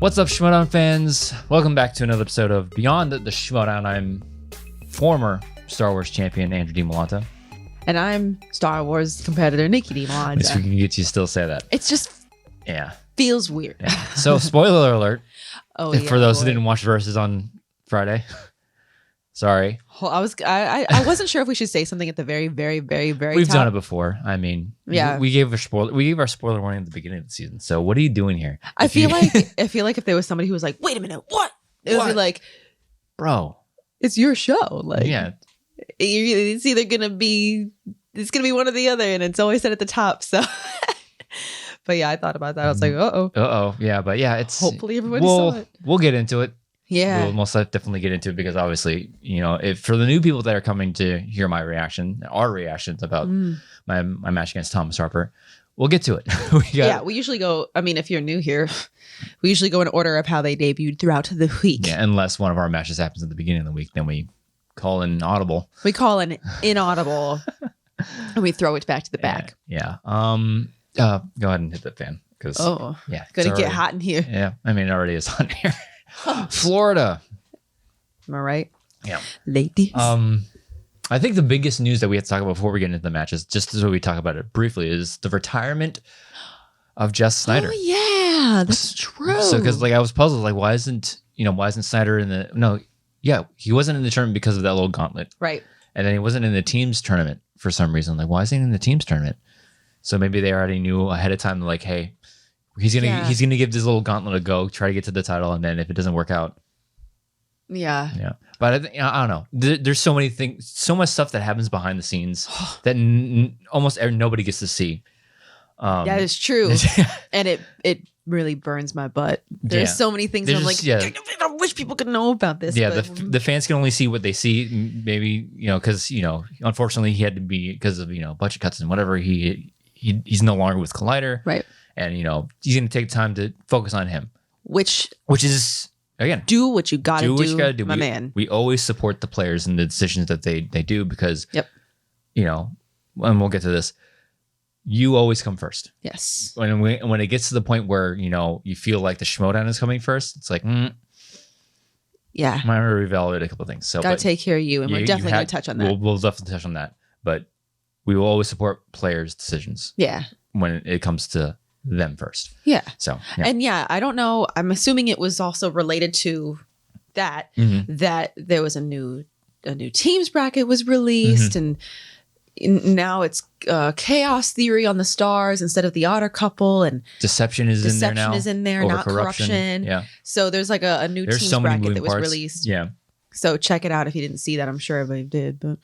What's up, Schmoedown fans? Welcome back to another episode of Beyond the Schmoedown. I'm former Star Wars champion Andrew Dimalanta. And I'm Star Wars competitor Nicki Dimalanta. At least we can get you to still say that. It's just feels weird. Yeah. So, spoiler alert. For those who didn't watch Versus on Friday. Sorry. Well, I wasn't sure if we should say something at the very We've top. done it before. I mean, yeah. we gave our spoiler warning at the beginning of the season. So what are you doing here? I feel like if there was somebody who was like, wait a minute, what? It would be like, bro, it's your show. Like, yeah, it's either gonna be one or the other, and it's always said at the top. So, but yeah, I thought about that. I was like, yeah, but yeah, it's hopefully everybody saw it. We'll get into it. Yeah, we'll most definitely get into it because obviously, if for the new people that are coming to hear our reactions about my match against Thomas Harper, we'll get to it. We usually go. I mean, if you're new here, we usually go in order of how they debuted throughout the week. Yeah, unless one of our matches happens at the beginning of the week, then we call an audible. We call an inaudible, and we throw it back to the back. Yeah. Go ahead and hit that fan because gonna get hot in here. Yeah, I mean, it already is hot in here. Florida. Am I right? Yeah. Ladies. I think the biggest news that we have to talk about before we get into the matches, just so we talk about it briefly, is the retirement of Jeff Snyder. Oh yeah, that's true. So because I was puzzled, why isn't Snyder in the he wasn't in the tournament because of that little gauntlet. Right. And then he wasn't in the teams tournament for some reason. Why isn't he in the teams tournament? So maybe they already knew ahead of time, hey, he's gonna give this little gauntlet a go, try to get to the title, and then if it doesn't work out, yeah. But I don't know. There's so many things, so much stuff that happens behind the scenes that almost nobody gets to see. That is true, and it really burns my butt. There's so many things where I'm like, I wish people could know about this. Yeah, but the fans can only see what they see. Maybe because unfortunately he had to be because of budget cuts and whatever. He's no longer with Collider, right? And he's going to take time to focus on him, which is again, do what you got to do, my man. We always support the players and the decisions that they do because, and we'll get to this. You always come first. Yes. When it gets to the point where you feel like the Schmoedown is coming first, it's like, yeah, I'm gonna reevaluate a couple of things. So gotta take care of you, and we're definitely gonna touch on that. We'll definitely touch on that, but we will always support players' decisions. Yeah. When it comes to them first. Yeah. So and I don't know. I'm assuming it was also related to that that there was a new teams bracket was released, and now it's chaos theory on the stars instead of the otter couple, and deception is in there now. Deception is in there, not corruption. Yeah. So there's a new teams bracket that was released. Yeah. So check it out if you didn't see that. I'm sure everybody did, but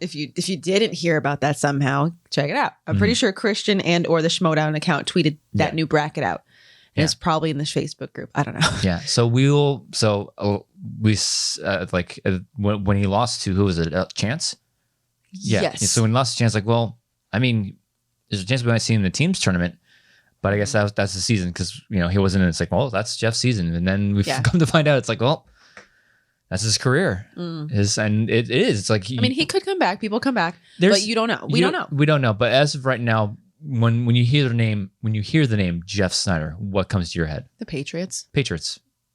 if you didn't hear about that somehow, check it out. I'm pretty sure Christian or the Schmoedown account tweeted that new bracket out. And it's probably in the Facebook group. I don't know. Yeah. So when he lost to, who was it? Chance? Yeah. Yes. So when he lost to Chance, there's a chance we might see him in the teams tournament. But I guess that's the season because he wasn't in. It's that's Jeff's season, and then we've come to find out it's that's his career. And it is. It's he could come back. People come back, but you don't know. We don't know. We don't know. But as of right now, when you hear the name Jeff Snyder, what comes to your head? The Patriots.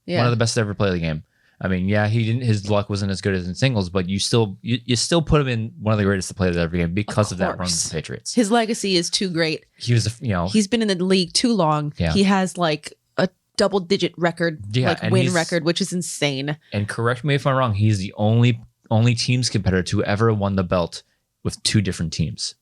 Yeah. One of the best to ever play the game. I mean, his luck wasn't as good as in singles, but you still put him in one of the greatest to play the ever game because of that run with the Patriots. His legacy is too great. He was he's been in the league too long. Yeah. He has a double-digit record, win record, which is insane. And correct me if I'm wrong, he's the only teams competitor to ever won the belt with two different teams.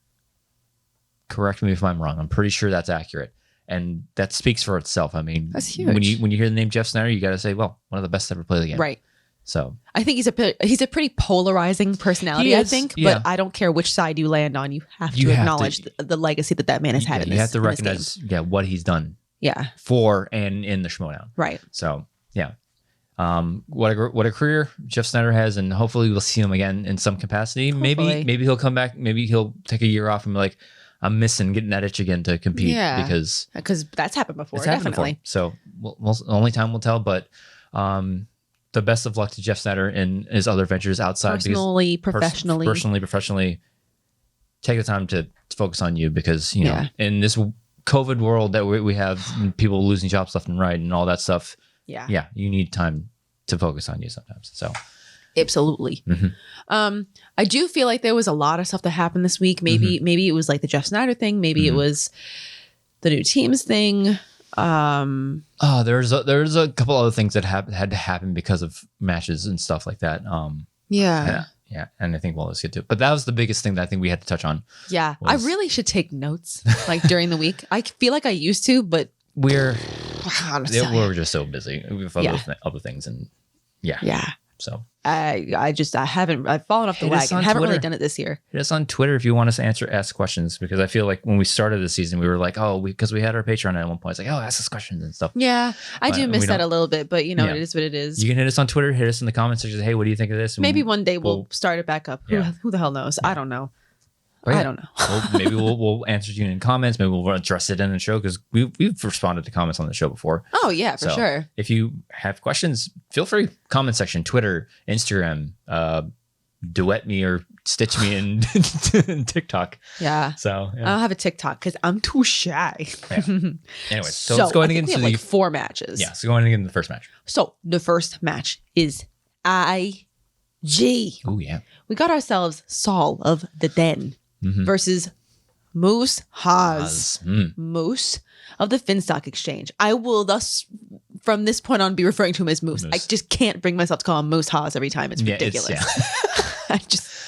Correct me if I'm wrong. I'm pretty sure that's accurate, and that speaks for itself. I mean, that's huge. When you hear the name Jeff Snyder, you got to say, well, one of the best to ever play the game, right? So I think he's a pretty polarizing personality. I think, but I don't care which side you land on. You have to acknowledge the legacy that man has had. You have to recognize, what he's done. Yeah. For and in the Schmoedown. Right. So what a career Jeff Snyder has, and hopefully we'll see him again in some capacity. Hopefully. Maybe he'll come back. Maybe he'll take a year off and be like, I'm getting that itch again to compete. Yeah. Because that's happened before. Definitely. So only time will tell. But the best of luck to Jeff Snyder in his other ventures outside. Professionally. Take the time to focus on you because in this COVID world that we have, people losing jobs left and right and all that stuff. Yeah, you need time to focus on you sometimes. So absolutely. I do feel like there was a lot of stuff that happened this week. Maybe it was like the Jeff Snyder thing. Maybe it was the new teams thing. There's a couple other things that had to happen because of matches and stuff like that. Yeah, and I think we'll just get to it. But that was the biggest thing that I think we had to touch on. Yeah, I really should take notes like during the week. I feel like I used to, but we're just so busy with other things, and so I've fallen off the wagon. I haven't really done it this year. Hit us on Twitter if you want us to ask questions, because I feel like when we started the season, we were like, because we had our Patreon at one point. It's like, ask us questions and stuff. Yeah, I do miss that a little bit, but it is what it is. You can hit us on Twitter, hit us in the comments section. Hey, what do you think of this? Maybe one day we'll start it back up. Who the hell knows? I don't know. I don't know. Well, maybe we'll answer you in comments. Maybe we'll address it in the show, because we've responded to comments on the show before. Oh yeah, for sure. If you have questions, feel free. Comment section, Twitter, Instagram, duet me or stitch me in TikTok. Yeah. So I don't have a TikTok because I'm too shy. Anyway, so let's go ahead and get into like 4 matches. Yeah, so go ahead and get into the first match. So the first match is IG. Oh yeah. We got ourselves Saul of the Den versus Moose Haas. Moose of the Finstock Exchange. I will thus, from this point on, be referring to him as Moose. I just can't bring myself to call him Moose Haas every time. It's ridiculous.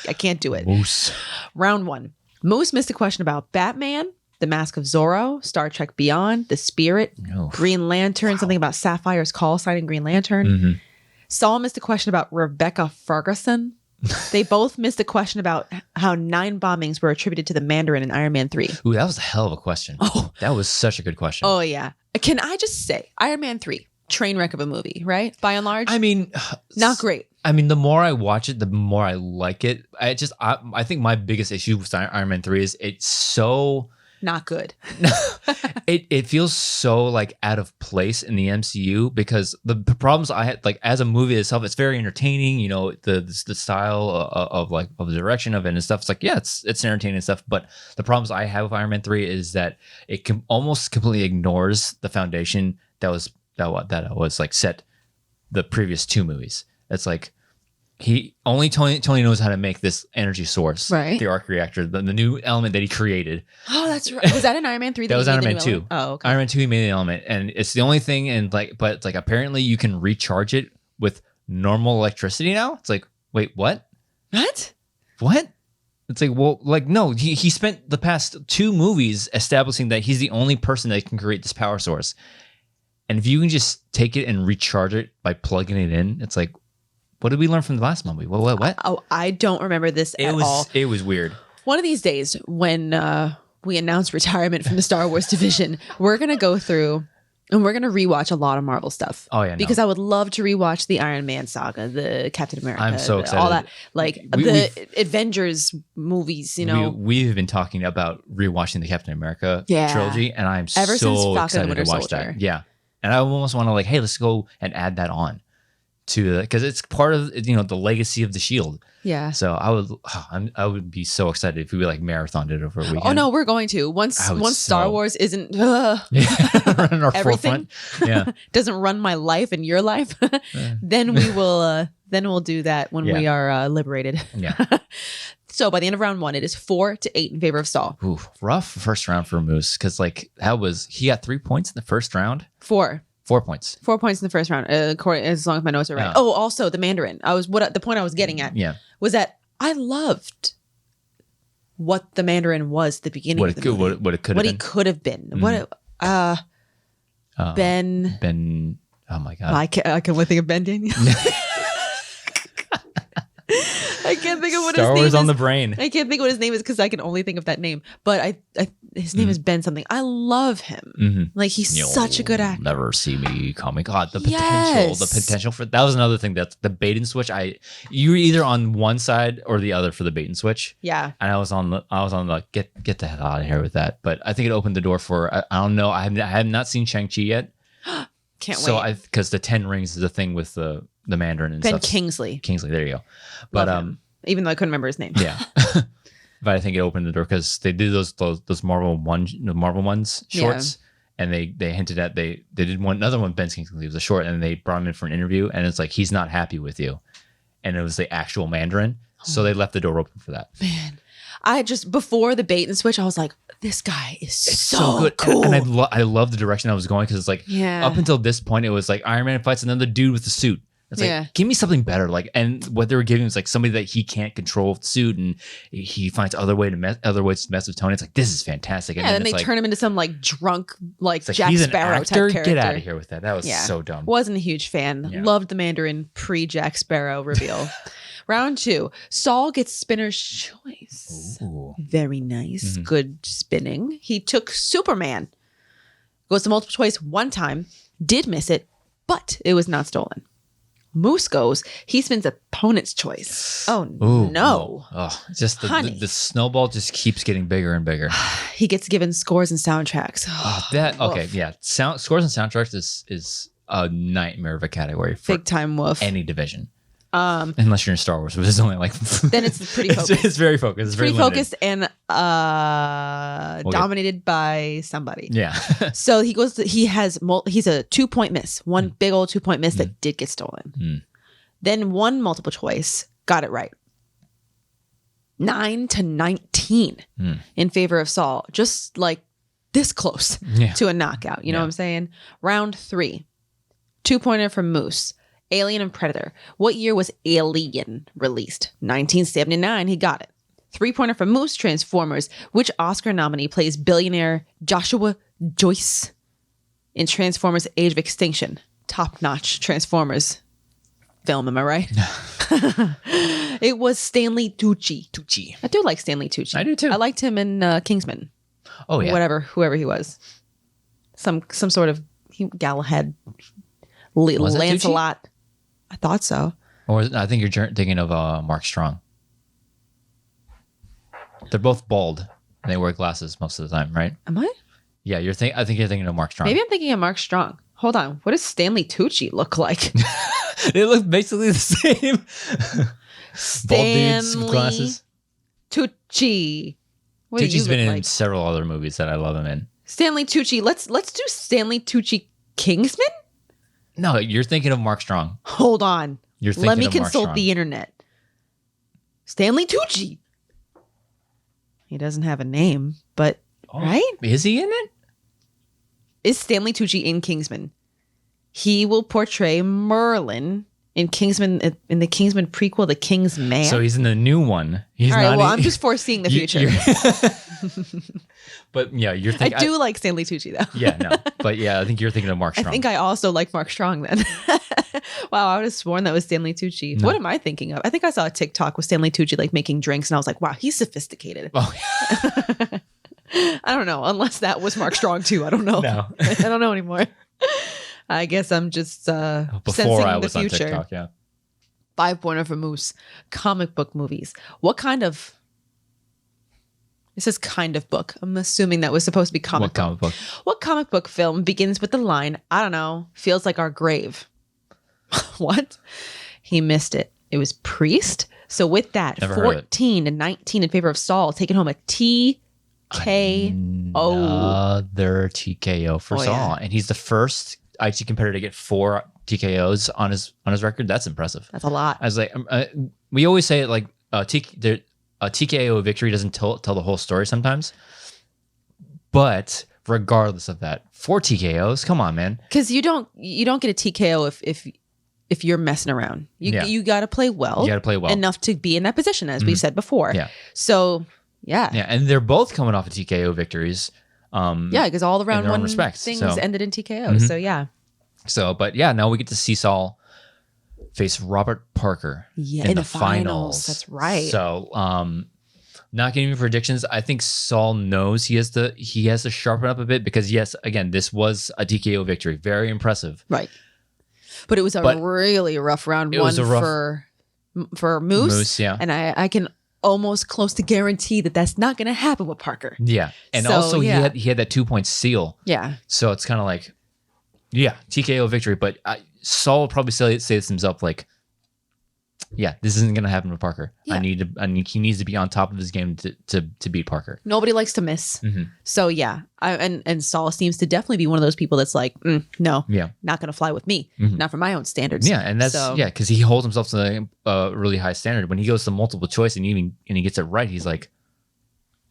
I can't do it. Moose. Round 1. Moose missed a question about Batman, The Mask of Zorro, Star Trek Beyond, The Spirit, Green Lantern, something about Sapphire's call sign in Green Lantern. Saul missed a question about Rebecca Ferguson. They both missed a question about how 9 bombings were attributed to the Mandarin in Iron Man 3. Ooh, that was a hell of a question. Oh, that was such a good question. Oh, yeah. Can I just say, Iron Man 3, train wreck of a movie, right? By and large? I mean, not great. I mean, the more I watch it, the more I like it. I think my biggest issue with Iron Man 3 is it's so... not good. It feels so like out of place in the MCU, because the problems I had, like, as a movie itself, it's very entertaining. The style of the direction of it and stuff. It's like, it's entertaining and stuff. But the problems I have with Iron Man 3 is that it almost completely ignores the foundation that was like set the previous 2 movies. It's like Tony knows how to make this energy source, right? The arc reactor, the new element that he created. Oh, that's right. Was that in Iron Man 3? That was Iron Man 2. Oh, okay. Iron Man 2, he made the element, and it's the only thing. But apparently you can recharge it with normal electricity now. It's like, wait, what? What? It's like, well, like, no. He spent the past 2 movies establishing that he's the only person that can create this power source, and if you can just take it and recharge it by plugging it in, it's like, what did we learn from the last movie? What? Oh, I don't remember this at all. It was weird. One of these days, when we announce retirement from the Star Wars division, we're going to go through and we're going to rewatch a lot of Marvel stuff. Oh, yeah. Because I would love to rewatch the Iron Man saga, the Captain America. I'm so excited. All that. Like the Avengers movies, We've been talking about rewatching the Captain America trilogy, and I'm Ever so since Falcon excited and Winter to watch Soldier. that. Yeah. And I almost want to hey, let's go and add that on to because it's part of the legacy of the Shield. Yeah. So I would be so excited if we marathoned it over a weekend. Oh no, we're going to once Star Wars isn't our everything. Yeah. Doesn't run my life and your life. Then we will. Then we'll do that when we are liberated. Yeah. So by the end of round 1, it is 4-8 in favor of Saul. Ooh, rough first round for Moose, because he got 3 points in the first round. 4 points. 4 points in the first round, as long as my notes are right. Oh, also the Mandarin. The point I was getting at was that I loved what the Mandarin was at the beginning of the movie. What it could have been. What he could have been. Mm-hmm. Ben. Oh my God. I can only think of Ben Daniel. I can't think of what his name is. Star Wars on the brain. I can't think of what his name is because I can only think of that name. But his name is Ben something. I love him. Mm-hmm. Like he's such a good actor. Never see me coming. God, the potential for that was another thing. That's the bait and switch. You're either on one side or the other for the bait and switch. Yeah. And I was on the get the hell out of here with that. But I think it opened the door for I don't know. I have not seen Shang-Chi yet. Can't wait. So because the 10 Rings is the thing with the Mandarin and Ben stuff. Kingsley. There you go. But even though I couldn't remember his name. Yeah. But I think it opened the door because they did those Marvel ones shorts, and they hinted at they did another one. Ben Kingsley was a short, and they brought him in for an interview, and it's like he's not happy with you, and it was the actual Mandarin, so they left the door open for that. Man, I just before the bait and switch, I was like, this guy is so good, cool, and I love the direction I was going because it's like up until this point, it was like Iron Man fights another dude with the suit. It's like, give me something better. Like, and what they were giving was like somebody that he can't control the suit, and he finds other ways to mess with Tony. It's like, this is fantastic. And then they turn him into some like drunk, like Jack he's Sparrow an actor? type character. Get out of here with that. That was so dumb. Wasn't a huge fan. Loved the Mandarin pre Jack Sparrow reveal. Round 2, Saul gets spinner's choice. Ooh. Very nice. Good spinning. He took Superman. Goes to multiple choice one time. Did miss it, but it was not stolen. Moose goes, he spins opponent's choice. Oh, no. Oh, just the snowball just keeps getting bigger and bigger. He gets given scores and soundtracks. Scores and soundtracks is a nightmare of a category for big time woof. Any division. Unless you're in Star Wars, which is only like then it's pretty focused. It's very focused. It's very focused and dominated by somebody. Yeah. So he's a 2-point miss. One big old 2-point miss that did get stolen. Then one multiple choice got it right. 9-19 in favor of Saul. Just like this close to a knockout. You know what I'm saying? Round 3. 2-pointer from Moose. Alien and Predator. What year was Alien released? 1979. He got it. 3-pointer from Moose. Transformers. Which Oscar nominee plays billionaire Joshua Joyce in Transformers: Age of Extinction? Top-notch Transformers film, am I right? It was Stanley Tucci. I do like Stanley Tucci. I do too. I liked him in Kingsman. Oh yeah. Whoever he was. Some sort of Galahad. Lancelot. I thought so. Or I think you're thinking of Mark Strong. They're both bald and they wear glasses most of the time, right? Am I? Yeah, I think you're thinking of Mark Strong. Maybe I'm thinking of Mark Strong. Hold on. What does Stanley Tucci look like? They look basically the same. Bald dudes with glasses. Tucci. Tucci's been in several other movies that I love him in. Stanley Tucci. Let's do Stanley Tucci Kingsman? No, you're thinking of Mark Strong. Hold on. Let me consult Strong. the internet. Stanley Tucci. He doesn't have a name, but right? Is he in it? Is Stanley Tucci in Kingsman? He will portray Merlin in Kingsman, in the Kingsman prequel, The King's Man. So he's in the new one. He's all right, I'm just foreseeing the future. But yeah, you're thinking. I do like Stanley Tucci though. Yeah, no. But yeah, I think you're thinking of Mark Strong. I think I also like Mark Strong then. Wow, I would have sworn that was Stanley Tucci. No. What am I thinking of? I think I saw a TikTok with Stanley Tucci like making drinks and I was like, wow, he's sophisticated. Oh. I don't know. Unless that was Mark Strong too. I don't know. No. I don't know anymore. I guess I'm just before I was on TikTok, yeah. 5-pointer for Moose. Comic book movies. What kind of... This is kind of book. I'm assuming that was supposed to be comic book. What comic book film begins with the line, I don't know, feels like our grave? What? He missed it. It was Priest. So with that, 14-19 in favor of Saul, taking home a TKO. Another TKO for Saul. Yeah. And he's the first IC competitor to get 4 TKOs on his record. That's impressive. That's a lot. I was like, we always say like a TKO victory doesn't tell the whole story sometimes. But regardless of that, 4 TKOs, come on, man. Because you don't get a TKO if you're messing around. You got to play well. You got to play well enough to be in that position, as we've said before. Yeah. So yeah. And they're both coming off of TKO victories. Yeah, because all the round one things ended in TKO. So yeah. So, but yeah, now we get to see Saul face Robert Parker in the finals. That's right. So, not giving me predictions. I think Saul knows he has to sharpen up a bit because yes, again, this was a TKO victory, very impressive. Right. But it was really rough round one for Moose. Yeah. And I can almost close to guarantee that that's not going to happen with Parker. Yeah. And also he had that 2-point seal. Yeah. So it's kind of like, yeah, TKO victory. But Saul will probably say this himself like, yeah, this isn't going to happen with Parker. Yeah. He needs to be on top of his game to beat Parker. Nobody likes to miss. Mm-hmm. So yeah, and Saul seems to definitely be one of those people that's like, no, Yeah. not going to fly with me, Mm-hmm. not for my own standards. Yeah, and that's because he holds himself to a really high standard. When he goes to multiple choice and he gets it right, he's like,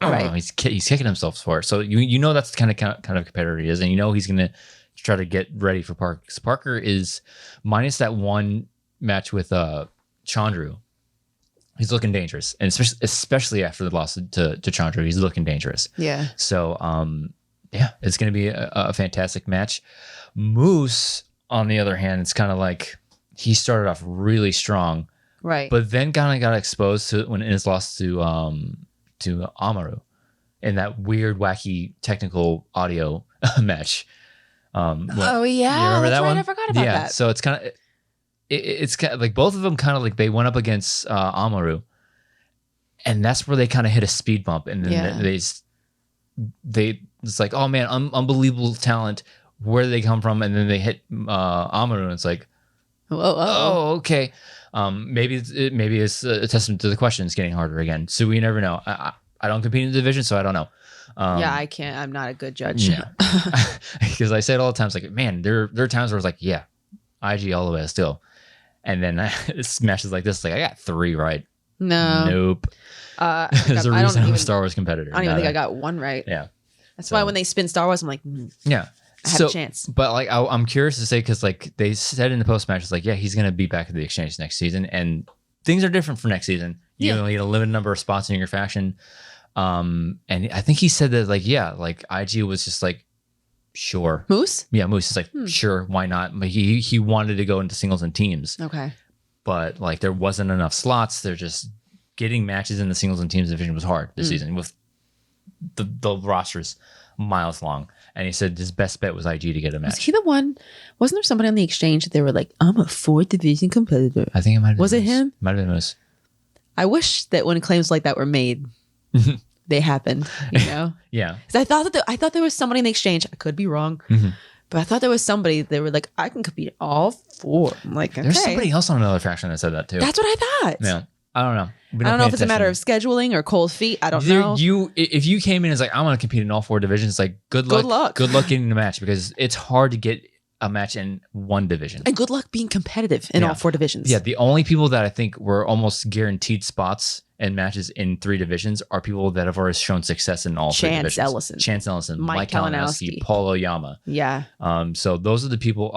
Right. He's kicking himself for it. So you know that's the kind of competitor he is, and you know he's going to try to get ready for Parker. Because Parker is minus that one match with Chandru. He's looking dangerous, and especially after the loss to Chandru, he's looking dangerous. Yeah. So yeah, it's going to be a fantastic match. Moose, on the other hand, it's kind of like he started off really strong, Right. but then kind of got exposed to when in his loss to Amaru in that weird, wacky technical audio match. Oh yeah, you remember that's that right. one? I forgot about that. So it's kind of it's kind of like both of them kind of like they went up against Amaru, and that's where they kind of hit a speed bump, and then they it's like, oh man, unbelievable talent. Where did they come from? And then they hit Amaru, and it's like, oh okay. Maybe it's a testament to the questions getting harder again. So we never know. I don't compete in the division, so I don't know. Yeah, I can't. I'm not a good judge. Yeah, because I say it all the time. It's like, man, there are times where it's like, yeah, IG all the way still, and then smashes like this. Like I got 3 right. Nope. There's a reason I'm a Star Wars competitor. I don't even think I got 1 right. Yeah, that's why when they spin Star Wars, I'm like, yeah. I have a chance. But like, I'm curious to say, because like they said in the post match, it's like, yeah, he's gonna be back at the exchange next season, and things are different for next season. You only need a limited number of spots in your faction. And I think he said that like, yeah, like IG was just like, sure. Moose? Yeah, Moose is like, sure, why not? Like he wanted to go into singles and teams. Okay. But like there wasn't enough slots. They're just getting matches in the singles and teams division was hard this season with the rosters miles long. And he said his best bet was IG to get a match. Was he the one? Wasn't there somebody on the exchange that they were like, I'm a 4th division competitor? I think it might have been Was it Moose. him? Might have been Moose. I wish that when claims like that were made, they happened, you know? Yeah. I thought there was somebody in the exchange. I could be wrong. But I thought there was somebody that were like, I can compete all 4. I'm like, okay. There's somebody else on another faction that said that too. That's what I thought. Yeah. I don't know. I don't know if it's a matter of scheduling or cold feet. I don't know. If you came in and it's like, I want to compete in all 4 divisions, it's like, good luck. Good luck getting the match, because it's hard to get a match in one division. And good luck being competitive in all 4 divisions. Yeah. The only people that I think were almost guaranteed spots and matches in 3 divisions are people that have already shown success in all 3 divisions. Chance Ellison, Mike Kalinowski, Paul Oyama. Yeah. So those are the people.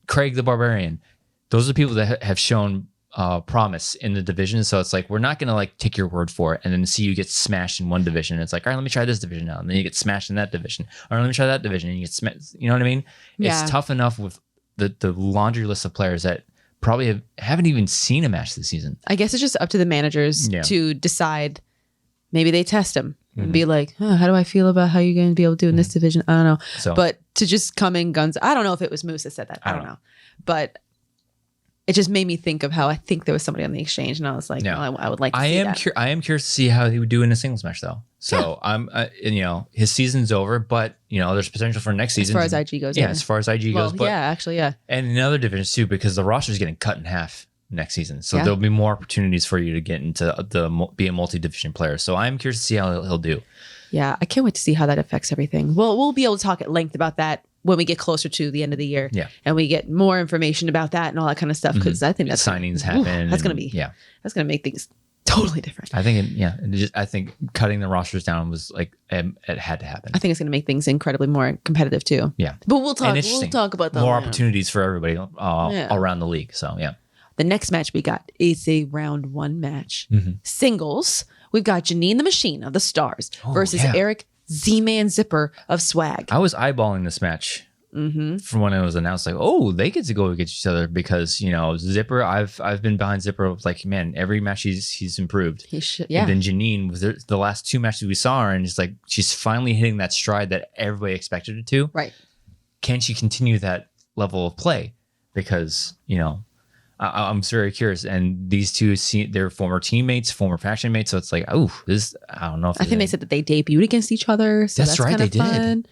Craig the Barbarian. Those are the people that have shown promise in the division. So it's like, we're not going to like take your word for it and then see you get smashed in one division. It's like, all right, let me try this division out. And then you get smashed in that division. All right, let me try that division. And you get smashed. You know what I mean? Yeah. It's tough enough with the laundry list of players that probably haven't even seen a match this season. I guess it's just up to the managers to decide. Maybe they test them and be like, how do I feel about how you're going to be able to do in this division? I don't know. But to just come in guns, I don't know if it was Moose that said that. I don't know. But it just made me think of how I think there was somebody on the exchange, and I was like, well, I would like to see that. I am curious to see how he would do in a singles match, though. So I'm, his season's over, but there's potential for next season. As far as IG goes, as far as IG goes, but actually, and in other divisions too, because the roster is getting cut in half next season, so there'll be more opportunities for you to get into be a multi-division player. So I'm curious to see how he'll do. Yeah, I can't wait to see how that affects everything. Well, we'll be able to talk at length about that when we get closer to the end of the year, and we get more information about that and all that kind of stuff, because I think that's signings happen. That's going to be that's going to make things totally different. I think I think cutting the rosters down was like it had to happen. I think it's going to make things incredibly more competitive too. Yeah, but we'll talk about the more opportunities for everybody around the league. So the next match we got is a round 1 match, singles. We've got Janine the Machine of the Stars versus Eric Z-Man Zipper of Swag. I was eyeballing this match from when it was announced. Like, oh, they get to go against each other because Zipper. I've been behind Zipper. Like, man, every match he's improved. He should, yeah. And then Janine was the last 2 matches we saw her, and it's like she's finally hitting that stride that everybody expected her to. Right? Can she continue that level of play? Because I'm very curious. And these two, they're former teammates, former faction mates. So it's like, I don't know. I think they said that they debuted against each other. So that's right. They did.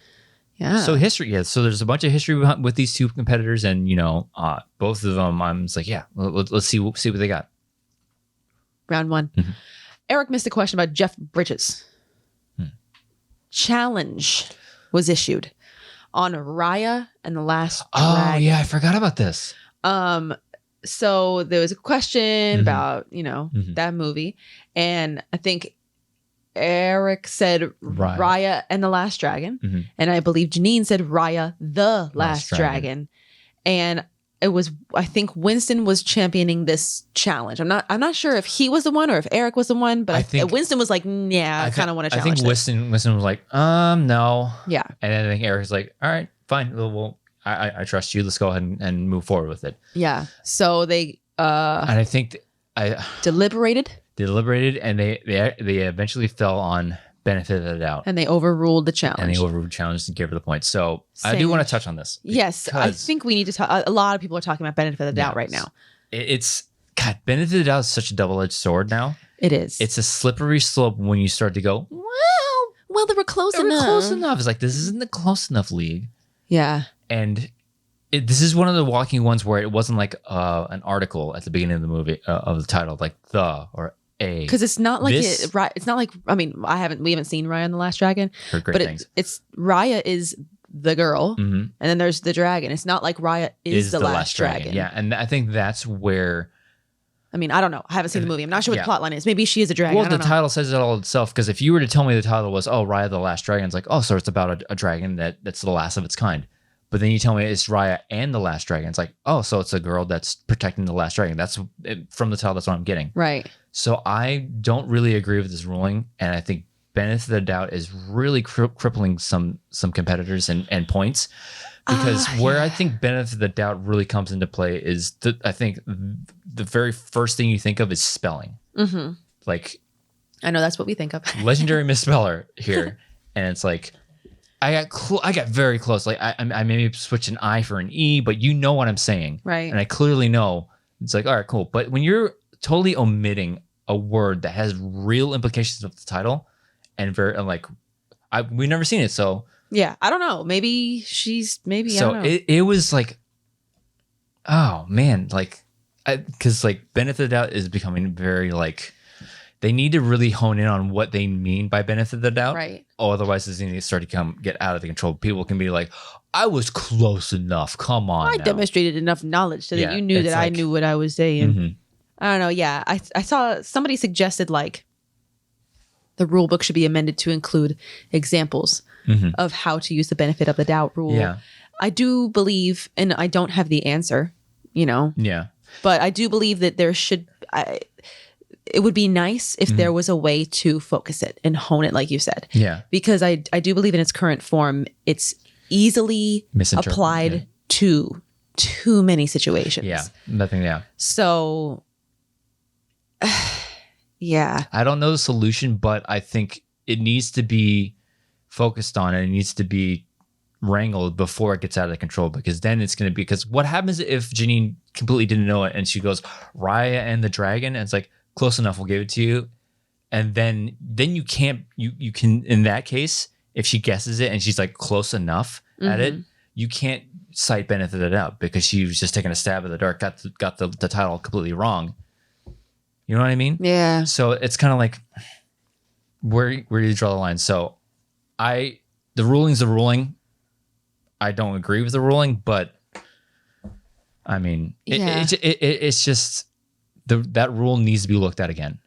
Yeah. So history. Yeah. So there's a bunch of history with these 2 competitors, and both of them. I'm just like, let's see what they got. round one. Mm-hmm. Eric missed a question about Jeff Bridges. Challenge was issued on Raya and the Last Dragon. Oh yeah, I forgot about this. So there was a question about, that movie. And I think Eric said Raya and the Last Dragon. And I believe Janine said Raya the Last Dragon. And it was, I think Winston was championing this challenge. I'm not sure if he was the one or if Eric was the one, but I think Winston was like, I kind of want to challenge. I think Winston was like, no. Yeah. And then I think Eric's like, all right, fine. Well, I trust you. Let's go ahead and move forward with it. Yeah. So they and I think deliberated, and they eventually fell on benefit of the doubt, and they overruled the challenge. And gave her the point. So I do want to touch on this. Yes, I think we need to talk. A lot of people are talking about benefit of the doubt right now. It's God. Benefit of the doubt is such a double-edged sword now. It is. It's a slippery slope when you start to go, well, they were close enough. It's like, this isn't the close enough league. Yeah. And this is one of the walking ones where it wasn't like an article at the beginning of the movie of the title, like the or a. Because it's not like it's not like, I mean, we haven't seen Raya and the Last Dragon. Heard great things. It's Raya is the girl, and then there's the dragon. It's not like Raya is the last dragon. Yeah, and I think that's where. I mean, I don't know. I haven't seen the movie. I'm not sure what the plot line is. Maybe she is a dragon. Well, the title says it all itself. Because if you were to tell me the title was, Raya the Last Dragon, it's like, so it's about a dragon that's the last of its kind. But then you tell me it's Raya and the Last Dragon. It's like, so it's a girl that's protecting the Last Dragon. That's from the title. That's what I'm getting. Right. So I don't really agree with this ruling, and I think benefit of the doubt is really crippling some competitors and points. Because where I think benefit of the doubt really comes into play is I think the very first thing you think of is spelling. Mm-hmm. Like, I know that's what we think of. Legendary misspeller here, and it's like I got very close. Like I maybe switch an I for an E, but you know what I'm saying, right? And I clearly know. It's like, all right, cool. But when you're totally omitting a word that has real implications of the title, and we've never seen it, so. Yeah, I don't know. Maybe I don't know. It was like, oh man, like, because like benefit of the doubt is becoming very like, they need to really hone in on what they mean by benefit of the doubt, right? Otherwise, it's going to start to get out of the control. People can be like, I was close enough. Come on, I demonstrated enough knowledge so that you knew that I knew what I was saying. Mm-hmm. I don't know. Yeah, I saw somebody suggested like the rule book should be amended to include examples of how to use the benefit of the doubt rule. Yeah. I do believe, and I don't have the answer, Yeah. But I do believe that there should, it would be nice if there was a way to focus it and hone it, like you said. Yeah. Because I do believe in its current form, it's easily applied to too many situations. Yeah. Nothing. Yeah. So, yeah. I don't know the solution, but I think it needs to be focused on, and it needs to be wrangled before it gets out of control, because then it's going to be, because what happens if Janine completely didn't know it and she goes Raya and the dragon, and it's like, close enough, we'll give it to you, and then you can't, you can, in that case, if she guesses it and she's like close enough at it, you can't cite benefit of the doubt because she was just taking a stab at the dark, got the title completely wrong. You know what I mean? Yeah. So it's kind of like, where do you draw the line? So the ruling's the ruling. I don't agree with the ruling, but I mean, it's just that rule needs to be looked at again.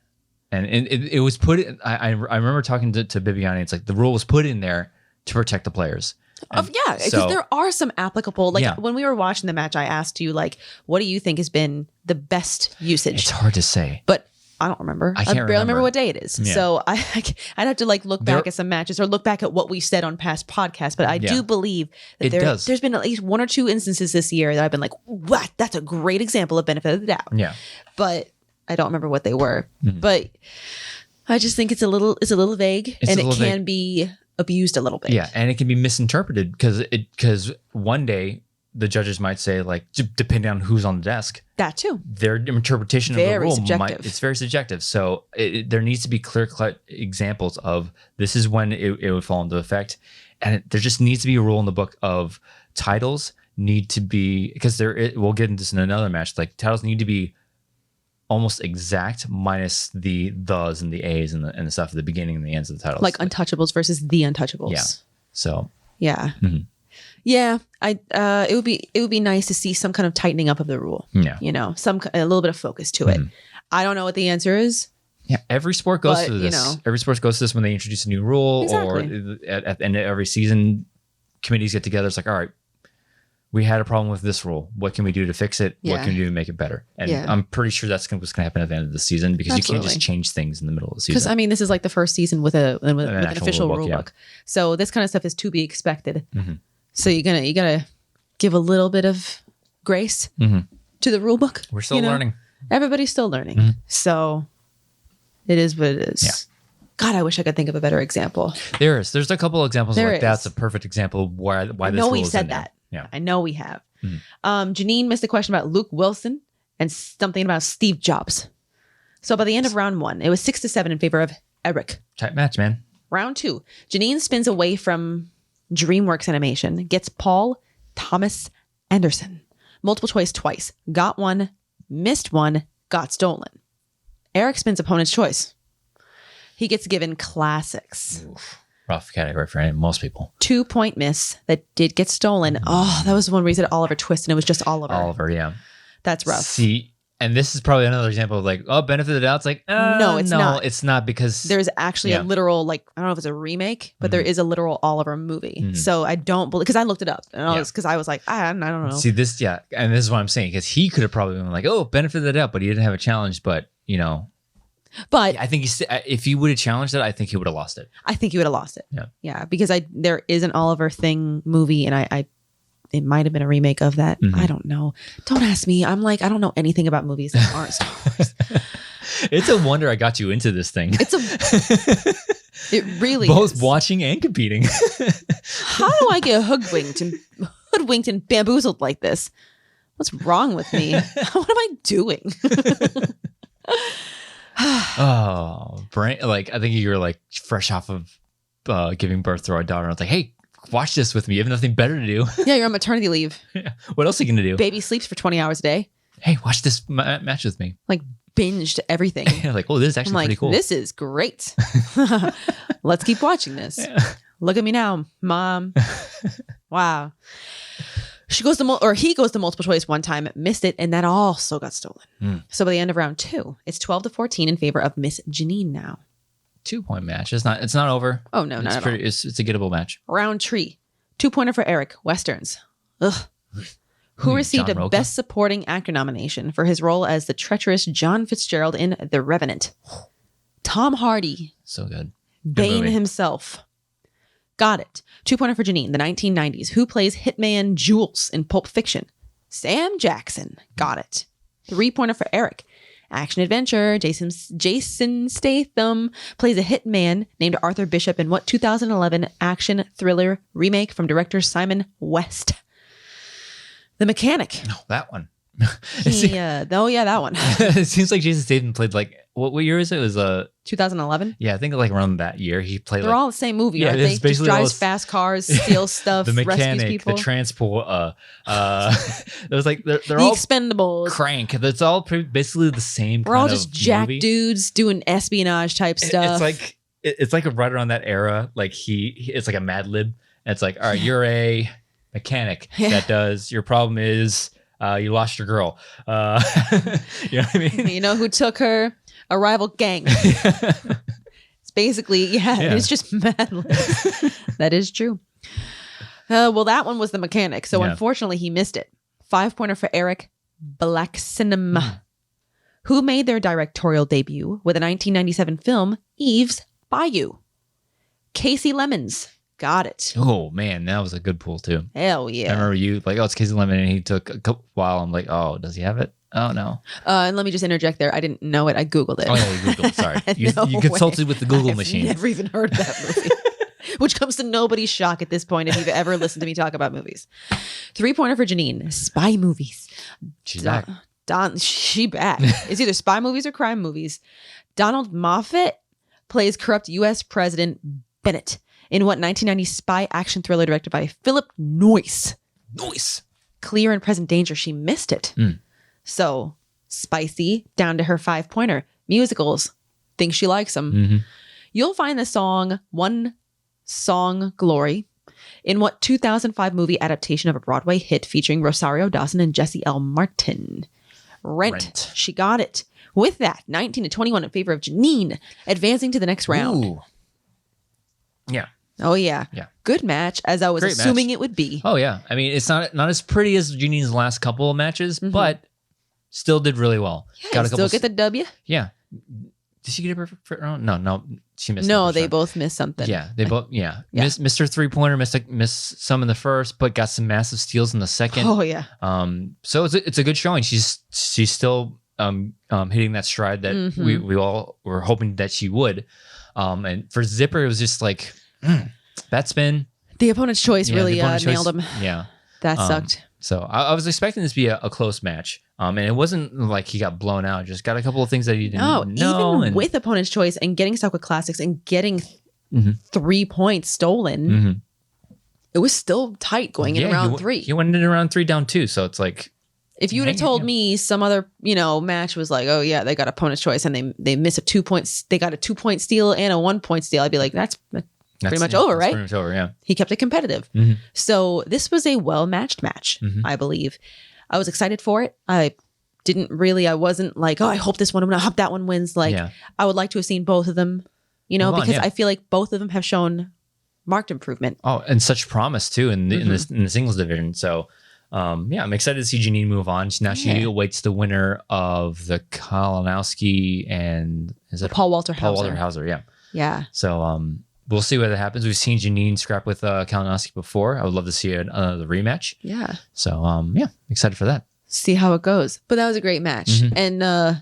And it was put in, I remember talking to Bibiani. It's like the rule was put in there to protect the players. Because there are some applicable, when we were watching the match, I asked you, like, what do you think has been the best usage? It's hard to say, but I don't remember. I barely remember what day it is. Yeah. So I'd have to look back at some matches or look back at what we said on past podcasts. But I do believe that there's been at least one or two instances this year that I've been like, what? That's a great example of benefit of the doubt. Yeah. But I don't remember what they were. Mm-hmm. But I just think it's a little vague, and it can be abused a little bit. Yeah, and it can be misinterpreted because one day the judges might say, like, depending on who's on the desk, that too, their interpretation of the rule it's very subjective. So there needs to be clear-cut examples of this is when it would fall into effect, and there just needs to be a rule in the book of titles need to be, because we'll get into this in another match. Like, titles need to be almost exact, minus the thes and the a's and the stuff at the beginning and the ends of the titles. Like Untouchables versus The Untouchables. Yeah. So. Yeah. Mm-hmm. Yeah. It would be nice to see some kind of tightening up of the rule. Yeah. You know, a little bit of focus to it. I don't know what the answer is. Yeah, every sport goes through this. You know. Every sport goes through this when they introduce a new rule, or at the end of every season, committees get together. It's like, all right, we had a problem with this rule. What can we do to fix it? What can we do to make it better? And I'm pretty sure that's what's going to happen at the end of the season, because you can't just change things in the middle of the season. Because I mean, this is like the first season with an official rule book. So this kind of stuff is to be expected. So you gotta give a little bit of grace to the rule book. We're still learning. Everybody's still learning. So. It is what it is. Yeah. God, I wish I could think of a better example. There's a couple of examples like that's a perfect example of why this rule is in there. I know we've said that. Yeah. I know we have. Janine missed a question about Luke Wilson and something about Steve Jobs. So by the end of round 1, it was 6-7 in favor of Eric. Tight match, man. Round 2, Janine spins away from DreamWorks Animation, gets Paul Thomas Anderson. Multiple choice twice. Got one, missed one, got stolen. Eric spins opponent's choice. He gets given classics. Oof. Rough category for most people. 2-point miss that did get stolen. Oh, that was one where he said Oliver Twist and it was just Oliver. Oliver, yeah. That's rough. See, and this is probably another example of like, benefit of the doubt. It's like, no, it's not because there's actually a literal, like, I don't know if it's a remake, but there is a literal Oliver movie. So I don't believe, because I looked it up and because I was like, I don't know. See this, and this is what I'm saying, because he could have probably been like, benefit of the doubt, but he didn't have a challenge, but But I think if he would have challenged it, I think he would have lost it. I think he would have lost it. Yeah, because there is an Oliver Thing movie, and it might have been a remake of that. I don't know. Don't ask me. I'm like, I don't know anything about movies that aren't Star Wars. It's a wonder I got you into this thing. It really both is. Watching and competing. How do I get hoodwinked and bamboozled like this? What's wrong with me? What am I doing? Like I think you were like fresh off of giving birth to our daughter. I was like, hey, watch this with me. You have nothing better to do. Yeah, you're on maternity leave. Yeah. What else are you gonna do? Baby sleeps for 20 hours a day. Hey, watch this match with me. Like binged everything. Like, this is actually pretty cool. This is great. Let's keep watching this. Yeah. Look at me now, Mom. Wow. He goes to multiple choice one time, missed it, and that also got stolen. So by the end of round 2, it's 12-14 in favor of Miss Janine now. 2-point match. It's not over. Oh no, not at all. It's a gettable match. Round 3, 2-pointer for Eric. Westerns. Ugh. Who received a Best Supporting Actor nomination for his role as the treacherous John Fitzgerald in The Revenant. Tom Hardy. So good. Bane himself. Got it. 2-pointer for Janine, the 1990s. Who plays Hitman Jules in Pulp Fiction? Sam Jackson. Got it. 3-pointer for Eric. Action adventure. Jason Statham plays a hitman named Arthur Bishop in what 2011 action thriller remake from director Simon West? The Mechanic. Oh, that one. That one. It seems like Jason Statham played like what year is it? It was 2011. Yeah, I think like around that year he played. They're all the same movie, right? They just drives fast cars, steals stuff, the Mechanic, rescues people. The transport. There's like they're the all Expendables. Crank. That's all basically the same. We're all just jack dudes doing espionage type stuff. It's like right around that era. Like it's like a Mad Lib. And it's like, all right, you're a mechanic that does. Your problem is. You lost your girl. You know what I mean? You know who took her? A rival gang. It's basically, it's just Mad Lib. That is true. Well, that one was The Mechanic. So unfortunately, he missed it. 5-pointer for Eric Blacksinum, who made their directorial debut with a 1997 film, Eve's Bayou. Casey Lemons. Got it. Oh, man. That was a good pool, too. Hell yeah. I remember you like, it's Casey Lemon, and he took a while. I'm like, oh, does he have it? Oh, no. And let me just interject there. I didn't know it. I Googled it. Oh, yeah, you Googled. Sorry. You consulted with the Google machine. I've never even heard of that movie. Which comes to nobody's shock at this point if you've ever listened to me talk about movies. 3-pointer for Janine. Spy movies. She's back. She back. It's either spy movies or crime movies. Donald Moffat plays corrupt U.S. President Bennett in what 1990 spy action thriller directed by Philip Noyce. Noyce. Clear and Present Danger. She missed it. So Spicy, down to her 5-pointer. Musicals, think she likes them. Mm-hmm. You'll find the song One Song Glory in what 2005 movie adaptation of a Broadway hit featuring Rosario Dawson and Jesse L. Martin? Rent. She got it. With that, 19-21 in favor of Janine, advancing to the next round. Ooh. Yeah. Oh, yeah. Yeah. Good match, as I was Great assuming match. it would be. Oh, yeah. I mean, it's not as pretty as Janine's last couple of matches, but still did really well. Yeah, got a couple get the W? Yeah. Did she get a perfect round? No. She missed. No, they both missed something. Yeah, they both. Yeah, missed her 3-pointer, missed some in the first, but got some massive steals in the second. Oh yeah. So it's a good showing. She's still hitting that stride that we all were hoping that she would. And for Zipper, it was just like that spin. The opponent's choice really nailed him. Yeah, that sucked. So I was expecting this to be a close match. And it wasn't like he got blown out. Just got a couple of things that he didn't know. Even with opponent's choice and getting stuck with classics and getting 3 points stolen, it was still tight going in round 3. He went into round 3 down 2. So it's like, if you would have told me some other match was like, oh yeah, they got opponent's choice and they miss a 2 points, they got a 2-point steal and a 1-point steal, I'd be like, that's pretty much over, right? Pretty much over, yeah. He kept it competitive. So this was a well-matched match, I believe. I was excited for it. I wasn't like, oh, I hope this one wins. I hope that one wins. Like, I would like to have seen both of them, because I feel like both of them have shown marked improvement. Oh, and such promise too in the singles division. So, I'm excited to see Janine move on. Now she awaits the winner of the Kalinowski and Paul Walter Hauser. Yeah. Yeah. So, we'll see what happens. We've seen Janine scrap with Kalinowski before. I would love to see another rematch. Yeah. So, excited for that. See how it goes. But that was a great match. And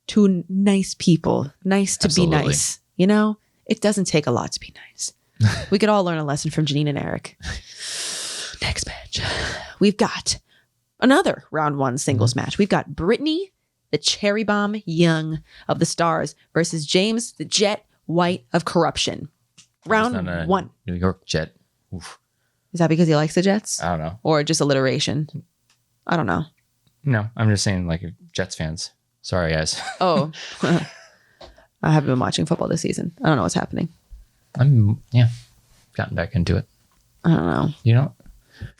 2 nice people. Nice to be nice. It doesn't take a lot to be nice. We could all learn a lesson from Janine and Eric. Next match. We've got another round 1 singles match. We've got Brittany, the Cherry Bomb Young of the Stars versus James, the Jet White of Corruption. Round 1. New York Jet. Oof. Is that because he likes the Jets? I don't know. Or just alliteration? I don't know. No, I'm just saying like Jets fans. Sorry, guys. Oh. I haven't been watching football this season. I don't know what's happening. Gotten back into it. I don't know. You know?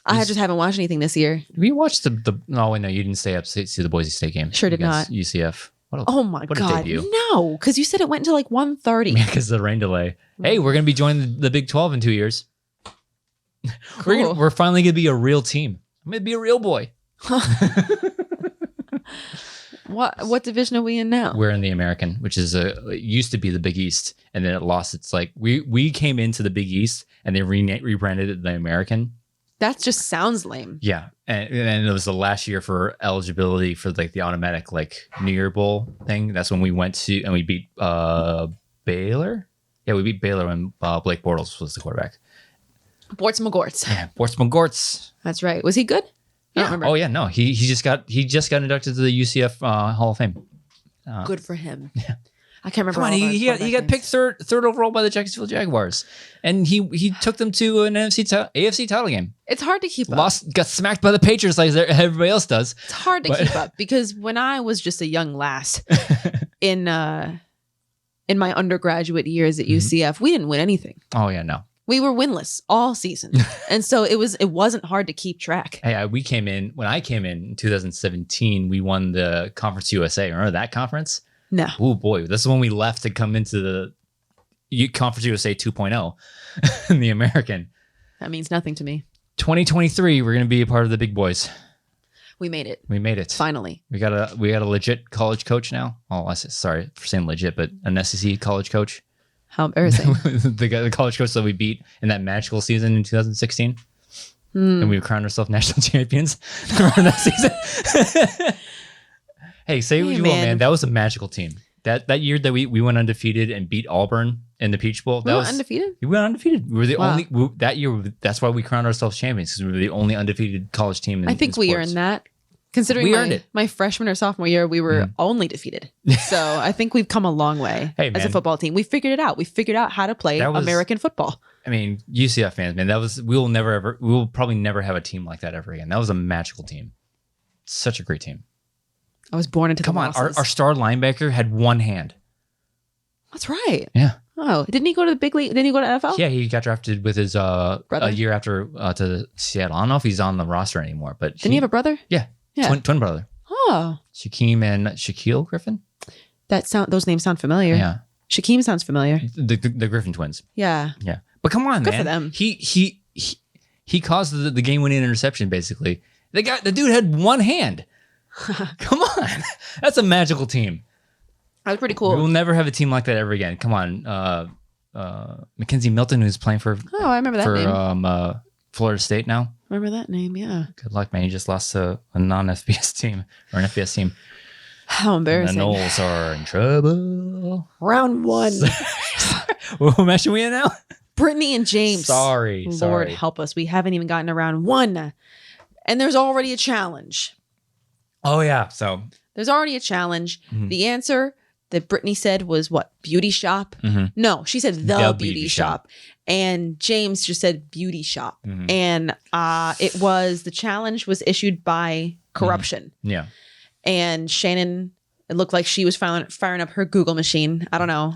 I just haven't watched anything this year. We watched no, wait, no, you didn't stay up to see the Boise State game. Sure did not. UCF. Oh my God. No, because you said it went until like 1:30. Yeah, because of the rain delay. Hey, we're going to be joining the Big 12 in 2 years. Cool. We're finally going to be a real team. I'm going to be a real boy. What division are we in now? We're in the American, which is it used to be the Big East, and then it lost. It's like we came into the Big East, and they rebranded it the American. That just sounds lame. Yeah, and it was the last year for eligibility for like the automatic like New Year Bowl thing. That's when we went to and we beat Baylor. Yeah, we beat Baylor when Blake Bortles was the quarterback. Bortz McGortz. Yeah, Bortz McGortz. That's right. Was he good? I don't remember. Oh yeah, no. He just got inducted to the UCF Hall of Fame. Good for him. Yeah. I can't remember. Come on, he got picked third overall by the Jacksonville Jaguars, and he took them to an AFC title game. It's hard to keep up. Got smacked by the Patriots like everybody else does. It's hard to keep up because when I was just a young lass in my undergraduate years at UCF, we didn't win anything. Oh yeah, no. We were winless all season, and so it wasn't hard to keep track. Hey, when I came in 2017, we won the Conference USA. Remember that conference? No. Oh boy, this is when we left to come into the Conference USA 2.0 in the American. That means nothing to me. 2023, we're going to be a part of the big boys. We made it. Finally. We got a legit college coach now. Oh, sorry for saying legit, but an SEC college coach. How embarrassing. the college coach that we beat in that magical season in 2016. And we crowned ourselves national champions for that season. Hey, say what you will, man. That was a magical team. That year that we went undefeated and beat Auburn in the Peach Bowl. We went undefeated? We went undefeated. We were the only that year. That's why we crowned ourselves champions, because we were the only undefeated college team in I think we earned that. Considering my freshman or sophomore year, we were only defeated. So I think we've come a long way as a football team. We figured it out. We figured out how to play American football. I mean, UCF fans, man, we will probably never have a team like that ever again. That was a magical team. Such a great team. I was born into Come the on, losses. our star linebacker had one hand. That's right. Yeah. Oh, didn't he go to the big league? Didn't he go to NFL? Yeah, he got drafted with his Brother? a year after to Seattle. I don't know if he's on the roster anymore, but Didn't he have a brother? Yeah. Twin brother. Oh. Shaquille Griffin? Those names sound familiar. Yeah. Shaquem sounds familiar. The Griffin twins. Yeah. Yeah. But come on, Good man. for them. He caused the game-winning interception, basically. The dude had one hand. Come on. That's a magical team. That was pretty cool. We'll never have a team like that ever again. Come on. Mackenzie Milton, who's playing for I remember that name. Florida State now. Remember that name, yeah. Good luck, man. He just lost to a non-FBS team or an FBS team. How embarrassing. The Knowles are in trouble. Round 1. What match are we in now? Brittany and James. Lord help us. We haven't even gotten to round 1. And there's already a challenge. Oh, yeah. So there's already a challenge. The answer that Brittany said was what? Beauty shop? No, she said the beauty shop. And James just said beauty shop. And the challenge was issued by corruption. Yeah. And Shannon, it looked like she was firing up her Google machine. I don't know.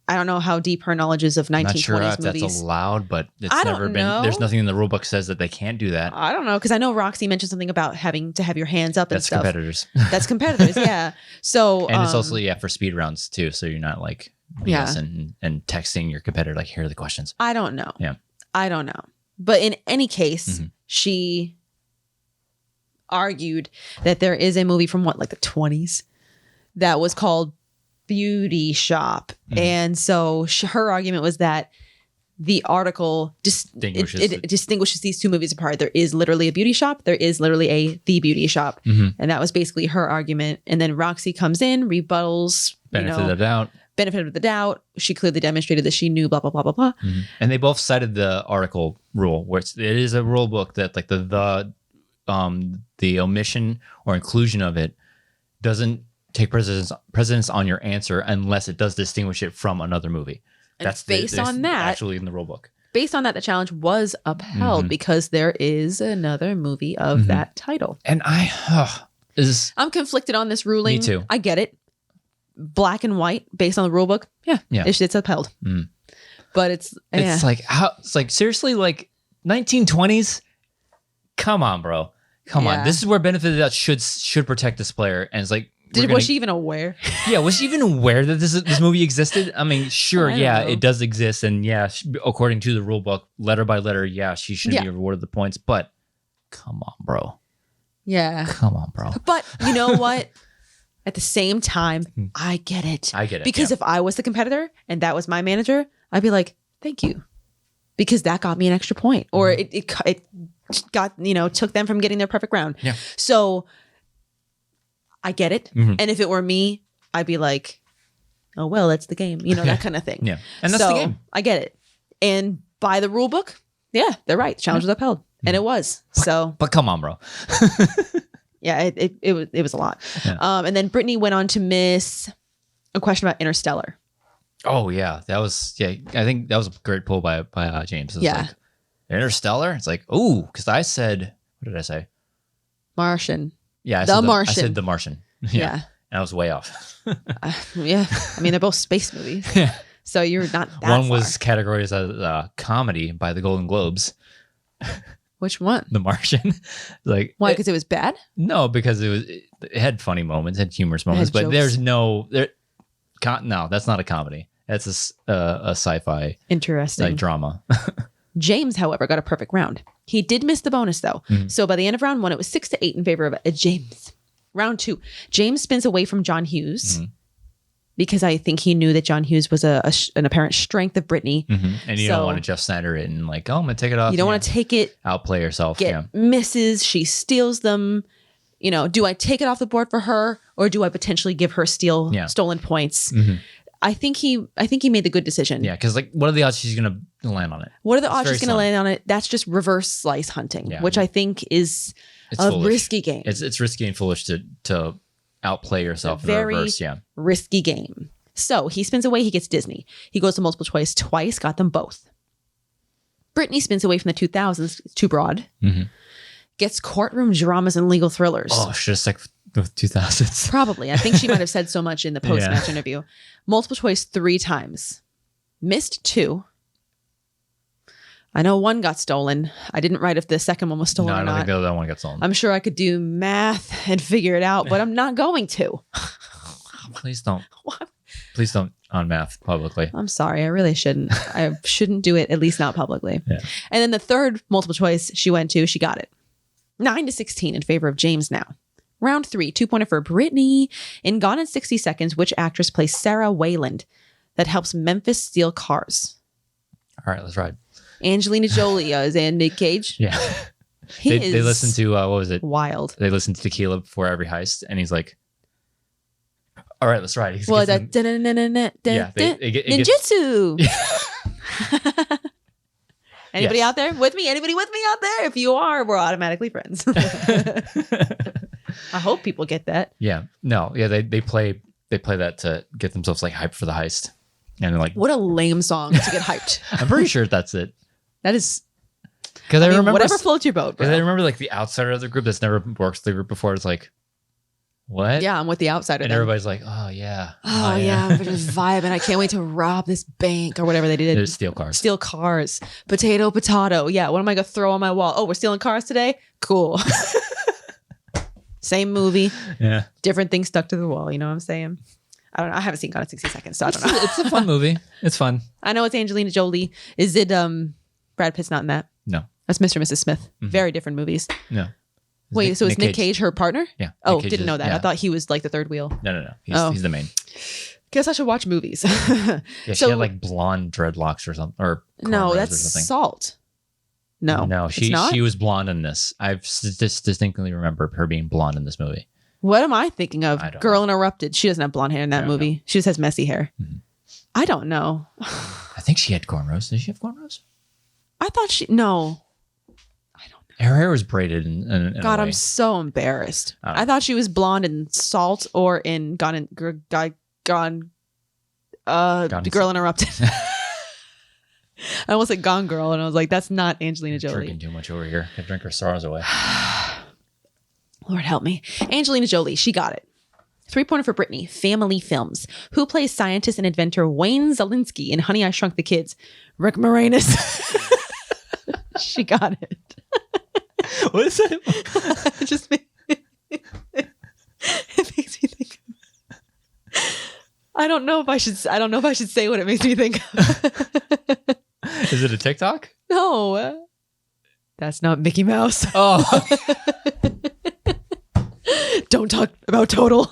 I don't know how deep her knowledge is of 1920s Not sure if movies. that's allowed, but it's I never don't been. know. There's nothing in the rule book says that they can't do that. I don't know, because I know Roxy mentioned something about having to have your hands up and That's stuff. competitors. That's competitors, yeah. So and it's also for speed rounds too, so you're not like and texting your competitor like, here are the questions. I don't know. Yeah, I don't know. But in any case, she argued that there is a movie from the 20s that was called Beauty Shop, and so her argument was that the article distinguishes these two movies apart. There is literally a beauty shop. There is literally the beauty shop. And that was basically her argument. And then Roxy comes in, rebuttals. Benefit of the doubt. She clearly demonstrated that she knew blah, blah, blah, blah, blah. And they both cited the article rule, where it is a rule book that like the omission or inclusion of it doesn't take precedence on your answer unless it does distinguish it from another movie. And that's based on that, actually in the rule book. Based on that, the challenge was upheld because there is another movie of that title. And I'm conflicted on this ruling. Me too. I get it. Black and white based on the rule book. Yeah. It's upheld. But it's like seriously, like 1920s. Come on, bro. Come on. This is where benefit of the doubt should protect this player. And it's like, was she even aware? Yeah, was she even aware that this movie existed? I mean, sure, it does exist, and according to the rule book, letter by letter, she should be awarded the points. But come on, bro. Yeah. Come on, bro. But you know what? At the same time, I get it. Because if I was the competitor and that was my manager, I'd be like, thank you. Because that got me an extra point. Or it got, took them from getting their perfect round. Yeah. So I get it. And if it were me, I'd be like, oh, well, that's the game. That kind of thing. Yeah. And that's the game. I get it. And by the rule book, they're right. The challenge was upheld. And it was. So. But come on, bro. Yeah, it was a lot. Yeah. And then Brittany went on to miss a question about Interstellar. Oh, yeah. That was, I think that was a great pull by James. Yeah. Like, Interstellar? It's like, ooh, because I said, what did I say? Martian. Yeah, Martian. I said The Martian. Yeah. And I was way off. Yeah. I mean, they're both space movies. Yeah. So you're not that One far. was categorized as a comedy by the Golden Globes. Which one? The Martian. Like, why? Because it was bad? No, because it had funny moments, had humorous moments, but there's no, that's not a comedy. That's a sci-fi. Interesting. Like drama. James, however, got a perfect round. He did miss the bonus though. So by the end of round 1, it was 6-8 in favor of James. Round 2, James spins away from John Hughes because I think he knew that John Hughes was an apparent strength of Brittany. And you don't want to Jeff Snyder it and like, I'm going to take it off. You don't want to take it. Outplay yourself. Misses. She steals them. Do I take it off the board for her or do I potentially give her stolen points? I think he made the good decision. Yeah, because like, what are the odds she's going to land on it? What are the odds she's going to land on it? That's just reverse slice hunting, which I think is risky game. It's risky and foolish to outplay yourself in reverse. Yeah, risky game. So he spins away. He gets Disney. He goes to multiple choice twice. Got them both. Brittany spins away from the 2000s. It's too broad. Gets courtroom dramas and legal thrillers. Oh, should have With 2000s. Probably. I think she might have said so much in the post-match interview. Multiple choice 3 times. Missed 2. I know 1 got stolen. I didn't write if the second one was stolen or not. I don't think the other one got stolen. I'm sure I could do math and figure it out, but I'm not going to. Please don't. Please don't on math publicly. I'm sorry. I really shouldn't. I shouldn't do it, at least not publicly. Yeah. And then the third multiple choice she went to, she got it. 9-16 in favor of James now. Round 3, 2-pointer for Brittany. In Gone in 60 Seconds, which actress plays Sarah Wayland that helps Memphis steal cars? All right, let's ride. Angelina Jolie is in Nick Cage. Yeah. They listened to, what was it? Wild. They listened to Tequila before every heist, and he's like, all right, let's ride. Well, that ninjutsu. Anybody out there with me? Anybody with me out there? If you are, we're automatically friends. I hope people get that. Yeah. No. Yeah. They play that to get themselves like hyped for the heist, and they're like, what a lame song to get hyped. I'm pretty sure that's it. That is. Because I remember whatever floats your boat. Because I remember like the outsider of the group that's never worked with the group before. It's like, what? Yeah, I'm with the outsider. And everybody's like, oh yeah. Oh yeah, I'm just vibing. I can't wait to rob this bank or whatever they did. They steal cars. Steal cars. Potato. Yeah. What am I gonna throw on my wall? Oh, we're stealing cars today? Cool. Same movie. Yeah. Different things stuck to the wall. You know what I'm saying? I don't know. I haven't seen Gone in 60 Seconds, so I don't know. It's a fun movie. It's fun. I know it's Angelina Jolie. Is it Brad Pitt's not in that? No. That's Mr. and Mrs. Smith. Mm-hmm. Very different movies. No. Wait, so is Nick Cage her partner? Yeah. Oh, didn't know that. Yeah. I thought he was like the third wheel. No. He's the main. Guess I should watch movies. Yeah, she had like blonde dreadlocks or something. Or no, that's Salt. No, she was blonde in this. I distinctly remember her being blonde in this movie. What am I thinking of? Girl Interrupted. She doesn't have blonde hair in that movie. Know. She just has messy hair. Mm-hmm. I don't know. I think she had cornrows. Did she have cornrows? I thought no. I don't know. Her hair was braided in God, I'm so embarrassed. I thought she was blonde in Salt or in Gone Girl Interrupted. I almost said Gone Girl, and I was like, that's not Angelina Jolie. Drinking too much over here. I drink her sorrows away. Lord help me. Angelina Jolie, she got it. 3-pointer for Brittany, Family Films. Who plays scientist and inventor Wayne Zelinsky in Honey, I Shrunk the Kids? Rick Moranis. She got it. What is it? It just it makes me think of, I don't know if I should say what it makes me think of. Is it a TikTok? No. That's not Mickey Mouse. Oh. Don't talk about Total.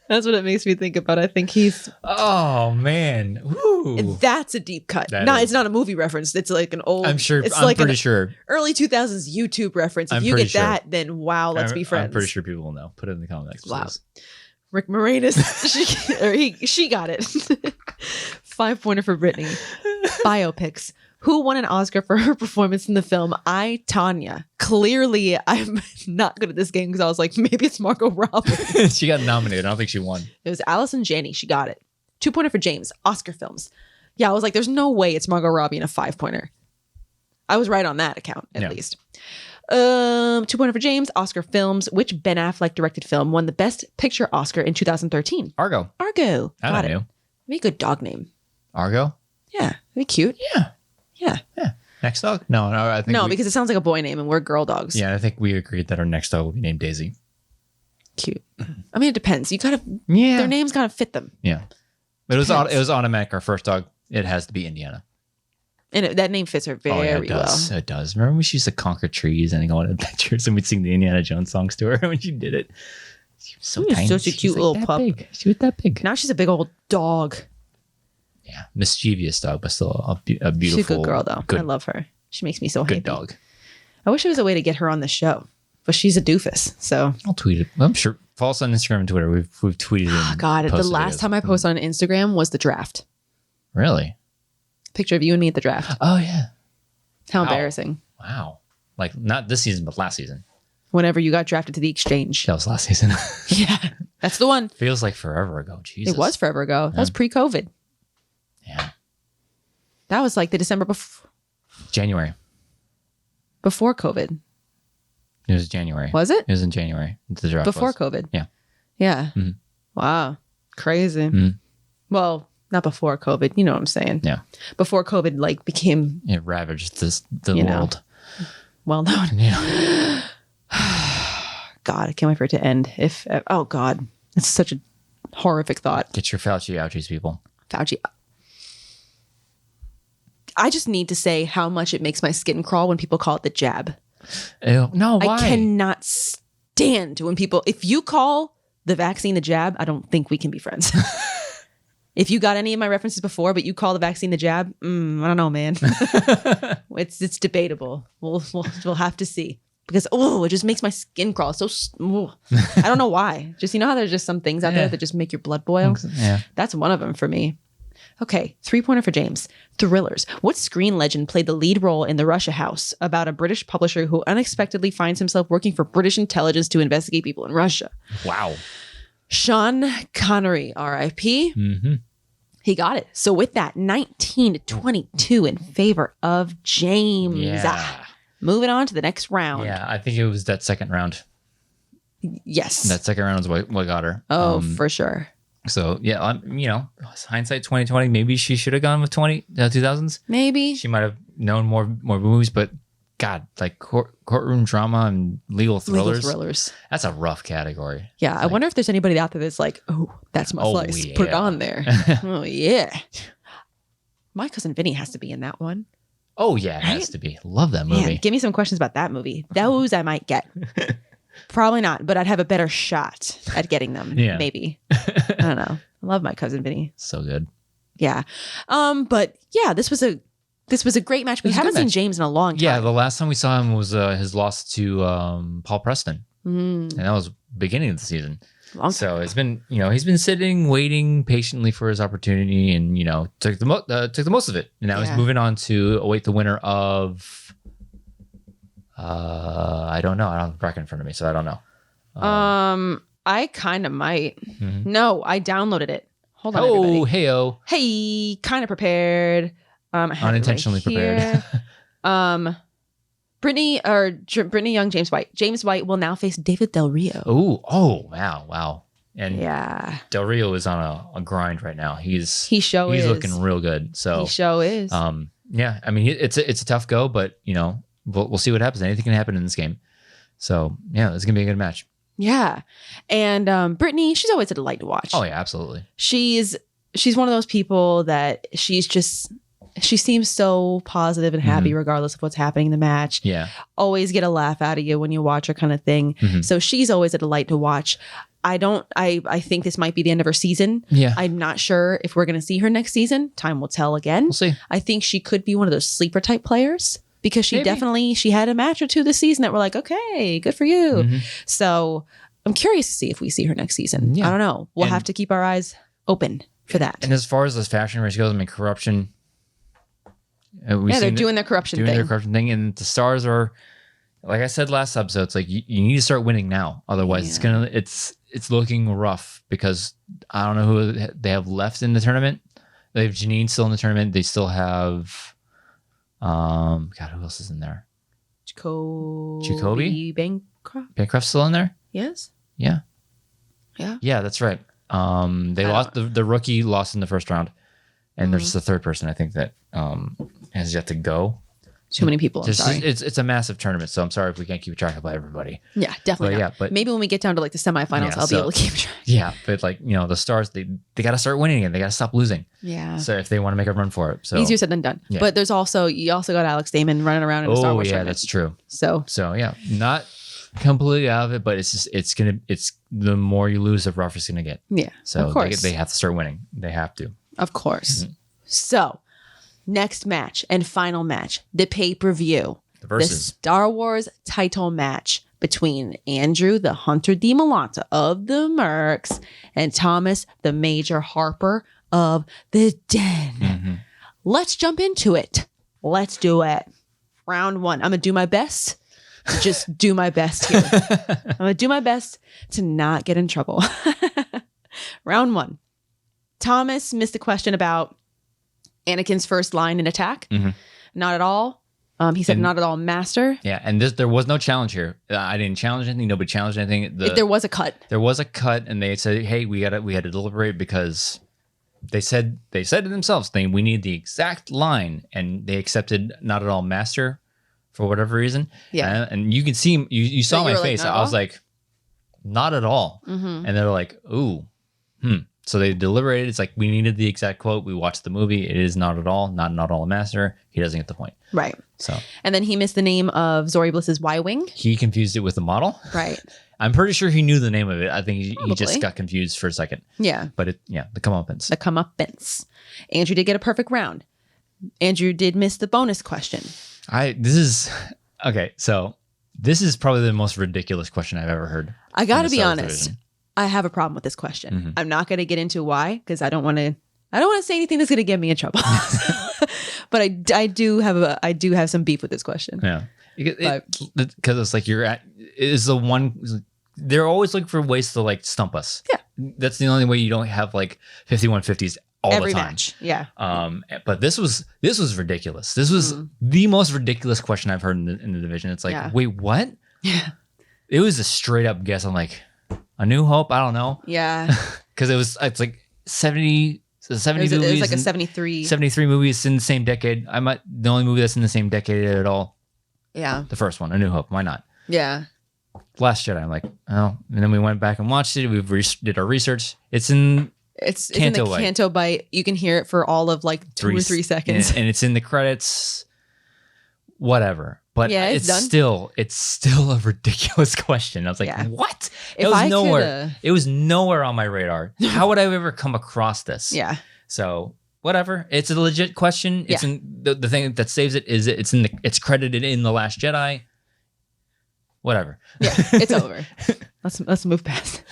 That's what it makes me think about. I think he's. Oh man, Ooh. That's a deep cut. It's not a movie reference. It's like an old. I'm sure. It's I'm pretty sure. Early 2000s YouTube reference. If you get that, then wow, let's be friends. I'm pretty sure people will know. Put it in the comments. Wow. Please. Rick Moranis. She got it. 5-pointer for Brittany. Biopics. Who won an Oscar for her performance in the film I, Tonya? Clearly, I'm not good at this game because I was like, maybe it's Margot Robbie. She got nominated. I don't think she won. It was Allison Janney. She got it. 2-pointer for James. Oscar films. Yeah, I was like, there's no way it's Margot Robbie in a 5-pointer. I was right on that account, at least. 2-pointer for James. Oscar films. Which Ben Affleck directed film won the Best Picture Oscar in 2013? Argo. Got it. Be a good dog name. Argo? Yeah. Be cute. Yeah. Yeah. Next dog? No, I think because it sounds like a boy name and we're girl dogs. Yeah, I think we agreed that our next dog will be named Daisy. Cute. I mean, it depends. You gotta. Yeah. Their names gotta fit them. Yeah. It was automatic. Our first dog. It has to be Indiana. And that name fits her very well. It does. Remember when she used to conquer trees and go on adventures and we'd sing the Indiana Jones songs to her when she did it? She was so tiny. Such a cute little pup. Big. She was that big. Now she's a big old dog. Yeah, mischievous dog, but still a beautiful. She's a good girl, though. I love her. She makes me so happy. Good dog. I wish there was a way to get her on the show, but she's a doofus. So I'll tweet it. I'm sure. Follow us on Instagram and Twitter. We've tweeted. Oh, God, the last time I posted on Instagram was the draft. Really? Picture of you and me at the draft. Oh yeah. How embarrassing! Wow. Like not this season, but last season. Whenever you got drafted to the exchange. That was last season. Yeah, that's the one. Feels like forever ago. Jesus. It was forever ago. That was pre-COVID. Yeah. That was like the December before. January. Before COVID. It was January. Was it? It was in January. The draft before was. COVID. Yeah. Yeah. Mm-hmm. Wow. Crazy. Mm-hmm. Well, not before COVID. You know what I'm saying? Yeah. Before COVID like became it ravaged the world. Well known. Yeah. God, I can't wait for it to end. Oh God, it's such a horrific thought. Get your Fauci ouchies, people. Fauci. I just need to say how much it makes my skin crawl when people call it the jab. Ew. No, why? I cannot stand when people, if you call the vaccine the jab, I don't think we can be friends. If you got any of my references before, but you call the vaccine the jab, I don't know, man. It's debatable. We'll have to see. Because, it just makes my skin crawl. I don't know why. Just, you know how there's just some things out there that just make your blood boil? Yeah. That's one of them for me. Okay, 3-pointer for James. Thrillers. What screen legend played the lead role in The Russia House about a British publisher who unexpectedly finds himself working for British intelligence to investigate people in Russia? Wow. Sean Connery, R.I.P. Mm-hmm. He got it. So with that, 19-22 in favor of James. Yeah. Moving on to the next round. Yeah, I think it was that second round. Yes. That second round is what got her. Oh, for sure. So, yeah, hindsight 2020, maybe she should have gone with 2000s. Maybe. She might have known more movies, but God, like courtroom drama and legal thrillers. That's a rough category. Yeah, I wonder if there's anybody out there that's like, oh, that's my slice. Yeah. Put it on there. Oh, yeah. My Cousin Vinny has to be in that one. Oh, yeah, it has to be. Love that movie. Man, give me some questions about that movie. Those I might get. Probably not, but I'd have a better shot at getting them. Yeah. Maybe. I don't know. I love My Cousin Vinny. So good. Yeah. But yeah, this was a great match. We haven't seen James in a long time. Yeah, the last time we saw him was his loss to Paul Preston. And that was beginning of the season. So it's been, he's been sitting, waiting patiently for his opportunity, and took the most of it. And now he's moving on to await the winner of. I don't know. I don't have the bracket in front of me, so I don't know. I kind of might. Mm-hmm. No, I downloaded it. Hold on. Everybody. Heyo. Hey, kind of prepared. Unintentionally prepared. Brittany Young, James White. James White will now face David Del Rio. Oh, wow. And Del Rio is on a grind right now. He's looking real good. So he show is. Yeah. I mean, it's a tough go, but we'll see what happens. Anything can happen in this game. So yeah, it's gonna be a good match. Yeah, and Brittany, she's always a delight to watch. Oh yeah, absolutely. She's one of those people that she seems so positive and happy regardless of what's happening in the match. Yeah. Always get a laugh out of you when you watch her, kind of thing. Mm-hmm. So she's always a delight to watch. I think this might be the end of her season. Yeah. I'm not sure if we're going to see her next season. Time will tell again. We'll see. I think she could be one of those sleeper type players because she had a match or two this season that we're like, okay, good for you. Mm-hmm. So I'm curious to see if we see her next season. Yeah. I don't know. We'll have to keep our eyes open for that. And as far as this fashion race goes, I mean, corruption. They're doing their corruption thing. And the stars are, like I said last episode, it's like you need to start winning now. Otherwise, it's looking rough because I don't know who they have left in the tournament. They have Janine still in the tournament. They still have, God, who else is in there? Jacoby Bancroft. Bancroft's still in there? Yes. Yeah. Yeah. Yeah, that's right. They lost the rookie lost in the first round, and there's the third person I think that has yet to go. Too many people. I'm sorry. It's a massive tournament, so I'm sorry if we can't keep track of everybody. Yeah, definitely. But maybe when we get down to like the semifinals, I'll be able to keep track. Yeah, but like the stars, they got to start winning again. They got to stop losing. Yeah. So if they want to make a run for it, so easier said than done. Yeah. But you also got Alex Damon running around in the Star Wars. Oh yeah, tournament. that's true. So yeah, not completely out of it, but it's the more you lose, the rougher it's gonna get. Yeah. So of course. They have to start winning. They have to. Of course. Mm-hmm. So. Next match and final match, the pay-per-view. The Star Wars title match between Andrew, the Hunter Dimalanta of the Mercs, and Thomas, the Major Harper of the Den. Mm-hmm. Let's jump into it. Let's do it. Round one. I'm going to do my best to just do my best here. I'm going to do my best to not get in trouble. Round one. Thomas missed a question about Anakin's first line in attack. Mm-hmm. Not at all. He said, not at all master. Yeah, and there was no challenge here. I didn't challenge anything. Nobody challenged anything. There was a cut. There was a cut, and they said, "Hey, we had to deliberate because they said to themselves, we need the exact line," and they accepted not at all master for whatever reason. Yeah, and you can see you saw my face. Like, I was like, not at all, and they're like, ooh, So they deliberated. It's like, we needed the exact quote. We watched the movie. It is not at all a master. He doesn't get the point. Right. So, and then he missed the name of Zori Bliss's Y-Wing. He confused it with the model. Right. I'm pretty sure he knew the name of it. I think he just got confused for a second. Yeah. But the comeuppance. The comeuppance. Andrew did get a perfect round. Andrew did miss the bonus question. So this is probably the most ridiculous question I've ever heard. I got to be honest. I have a problem with this question. I'm not going to get into why, because I don't want to say anything that's going to get me in trouble. But I do have some beef with this question. Yeah. Because it's like they're always looking for ways to like stump us. Yeah. That's the only way you don't have like 5150s every the time. Match. Yeah. But this was ridiculous. This was the most ridiculous question I've heard in the division. It's like, wait, what? Yeah. It was a straight up guess. I'm like, A New Hope? I don't know. Yeah. Because it's like 70 movies. It was like a 73 movies in the same decade. The only movie that's in the same decade at all. Yeah. The first one, A New Hope. Why not? Yeah. Last Jedi. I'm like, oh. And then we went back and watched it. We did our research. It's in Canto Bite. Canto Bite. You can hear it for all of like 2 or 3 seconds. And it's in the credits. Whatever. But yeah, it's done. It's still a ridiculous question. I was like, what? It was nowhere on my radar. How would I ever come across this? Yeah. So whatever. It's a legit question. It's in the thing that saves it is it's credited in The Last Jedi. Whatever. Yeah, it's over. Let's move past.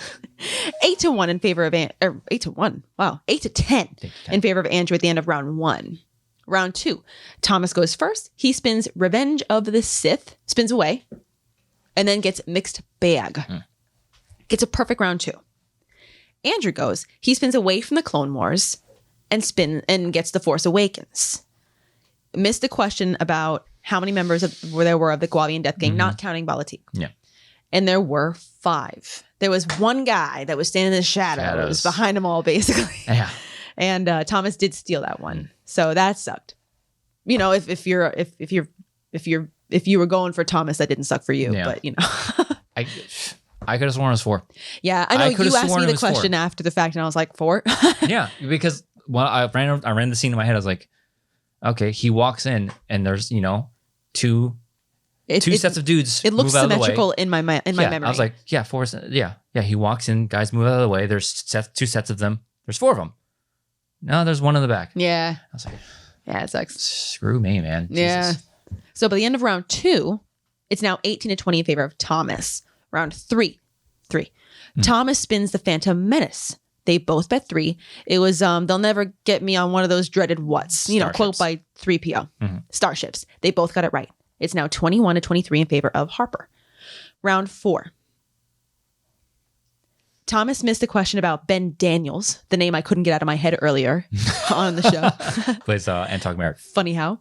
8-1 in favor of 8-1. Wow, 8-10 in favor of Andrew at the end of round 1. Round 2, Thomas goes first. He spins Revenge of the Sith, spins away, and then gets Mixed Bag. Gets a perfect round 2. Andrew goes. He spins away from the Clone Wars and gets The Force Awakens. Missed the question about how many members there were of the Guavian Death Gang, not counting Balatik. Yeah. And there were 5. There was one guy that was standing in the shadows behind them all, basically. Yeah. And Thomas did steal that one, so that sucked. You know, if you were going for Thomas, that didn't suck for you. Yeah. But you know, I could have sworn it was 4. Yeah, I know you asked me the question after the fact, and I was like 4. Yeah, because I ran the scene in my head. I was like, okay, he walks in, and there's two sets of dudes. It looks symmetrical in my memory. I was like, 4. Yeah. He walks in, guys move out of the way. There's 2 sets of them. There's 4 of them. No, there's one in the back. Yeah. I was like, yeah, it sucks. Screw me, man. Yeah. Jesus. So by the end of round 2, it's now 18-20 in favor of Thomas. Round 3. Thomas spins the Phantom Menace. They both bet 3. It was they'll never get me on one of those dreaded whats. Quote by 3PO. Starships. They both got it right. It's now 21-23 in favor of Harper. Round 4. Thomas missed a question about Ben Daniels, the name I couldn't get out of my head earlier on the show. Plays Antog Merrick. Funny how.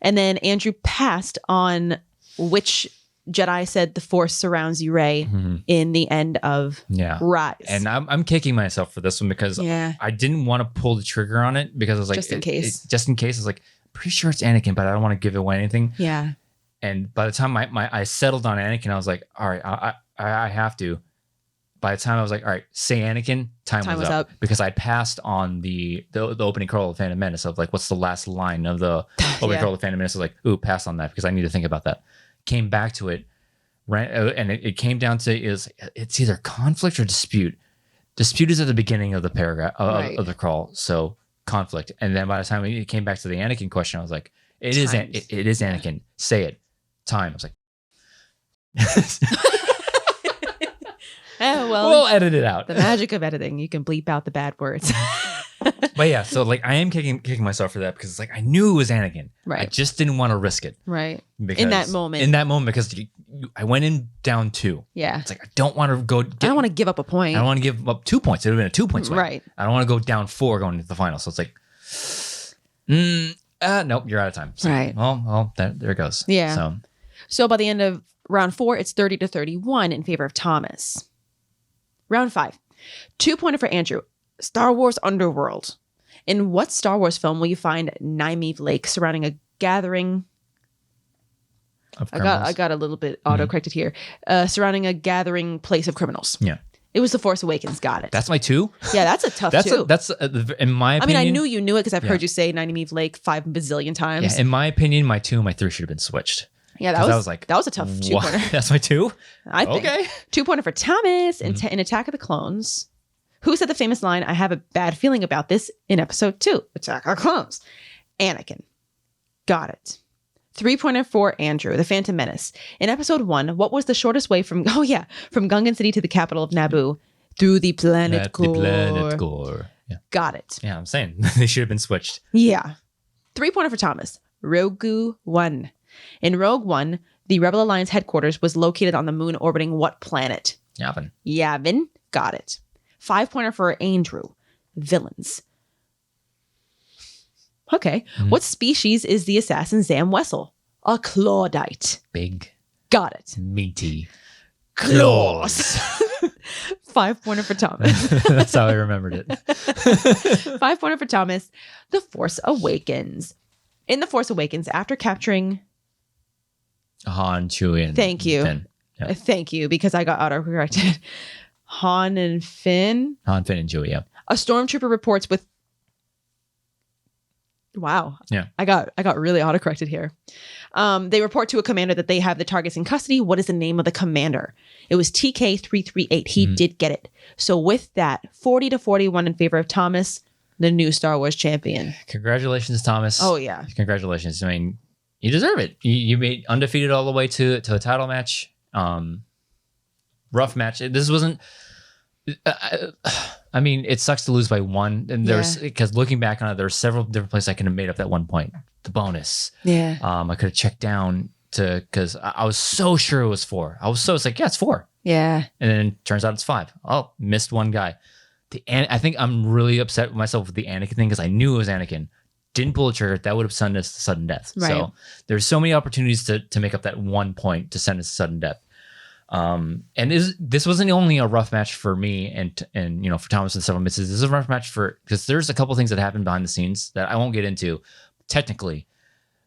And then Andrew passed on which Jedi said the Force surrounds you, Rey, in the end of Rise. And I'm kicking myself for this one because I didn't want to pull the trigger on it because I was like, just in case. I was like, pretty sure it's Anakin, but I don't want to give away anything. Yeah. And by the time I settled on Anakin, I was like, all right, I have to. By the time I was like, all right, say Anakin, time was up. Because I passed on the opening crawl of Phantom Menace of like, what's the last line of the opening crawl of Phantom Menace? I was like, ooh, pass on that because I need to think about that. Came back to it, and it came down to it's either conflict or dispute. Dispute is at the beginning of the paragraph of the crawl, so conflict. And then by the time it came back to the Anakin question, I was like, it is Anakin. Say it. Time. I was like. We'll edit it out. The magic of editing. You can bleep out the bad words. But yeah, so like I am kicking myself for that because it's like I knew it was Anakin. Right. I just didn't want to risk it. Right. In that moment because I went in down 2. Yeah. It's like I don't want to go. I don't want to give up a point. I don't want to give up 2 points. It would have been a 2-point swing. Right. I don't want to go down 4 going into the final. So it's like, Nope, you're out of time. So, Right. Well, there it goes. Yeah. So by the end of round 4, it's 30-31 in favor of Thomas. Round 5. 2-pointer for Andrew. Star Wars Underworld. In what Star Wars film will you find Nymeave Lake surrounding a gathering? I got a little bit auto-corrected here. Surrounding a gathering place of criminals. Yeah. It was The Force Awakens. Got it. That's my 2? Yeah, that's a tough 2. That's in my opinion. I mean, I knew you knew it because I've heard you say Nymeave Lake 5 bazillion times. Yeah, in my opinion, my 2 and my 3 should have been switched. Yeah, that was a tough 2-pointer. That's my 2? I think. Okay. 2-pointer for Thomas in Attack of the Clones. Who said the famous line, "I have a bad feeling about this" in episode 2, Attack of the Clones? Anakin. Got it. 3-pointer for Andrew, The Phantom Menace. In episode 1, what was the shortest way from Gungan City to the capital of Naboo? Through the planet core. The planet core. Yeah. Got it. Yeah, I'm saying they should have been switched. Yeah. 3-pointer for Thomas. Rogue One. In Rogue One, the Rebel Alliance headquarters was located on the moon orbiting what planet? Yavin. Got it. 5-pointer for Andrew. Villains. Okay. What species is the assassin Zam Wessel? A Clawdite. Big. Got it. Meaty. Claws. 5-pointer for Thomas. That's how I remembered it. 5-pointer for Thomas. The Force Awakens. In The Force Awakens, after capturing Han, Chewie, and Thank you. Finn. Yeah. Thank you, because I got autocorrected. Han, Finn, and Chewie, yeah. A stormtrooper reports with... Wow. Yeah. I got really autocorrected here. They report to a commander that they have the targets in custody. What is the name of the commander? It was TK-338. He did get it. So with that, 40-41 in favor of Thomas, the new Star Wars champion. Congratulations, Thomas. Oh, yeah. Congratulations. I mean, you deserve it. You made undefeated all the way to a title match. Rough match. This wasn't... I mean, it sucks to lose by 1. And because looking back on it, there were several different places I could have made up that 1 point. The bonus. Yeah. I could have checked down because I was so sure it was 4. It's like, yeah, it's 4. Yeah. And then it turns out it's 5. Oh, missed one guy. I think I'm really upset with myself with the Anakin thing because I knew it was Anakin. Didn't pull the trigger. That would have sent us to sudden death. Right. So there's so many opportunities to make up that 1 point to send us to sudden death. And this wasn't only a rough match for me and for Thomas and several misses. This is a rough match because there's a couple things that happened behind the scenes that I won't get into technically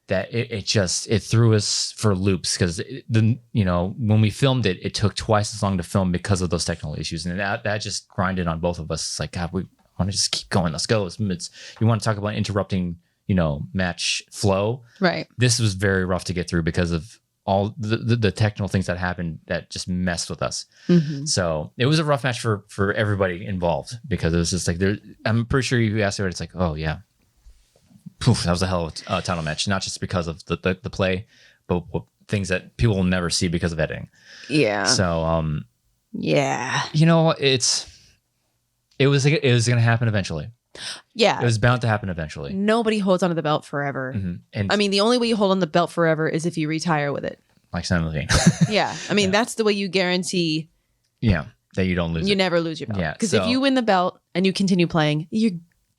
that it threw us for loops because when we filmed it, it took twice as long to film because of those technical issues. And that just grinded on both of us. It's like, God, we want to just keep going. Let's go. You want to talk about interrupting, match flow. Right. This was very rough to get through because of all the technical things that happened that just messed with us. Mm-hmm. So it was a rough match for everybody involved because it was just like I'm pretty sure you asked it, it's like, oh yeah, poof, that was a hell of a title match. Not just because of the play, but things that people will never see because of editing. Yeah. So yeah, it was going to happen eventually. Yeah. It was bound to happen eventually. Nobody holds onto the belt forever. Mm-hmm. And I mean, the only way you hold on the belt forever is if you retire with it. Like Sam Levine. Yeah. I mean, that's the way you guarantee. Yeah. That you don't lose You never lose your belt. Yeah. Because if you win the belt and you continue playing,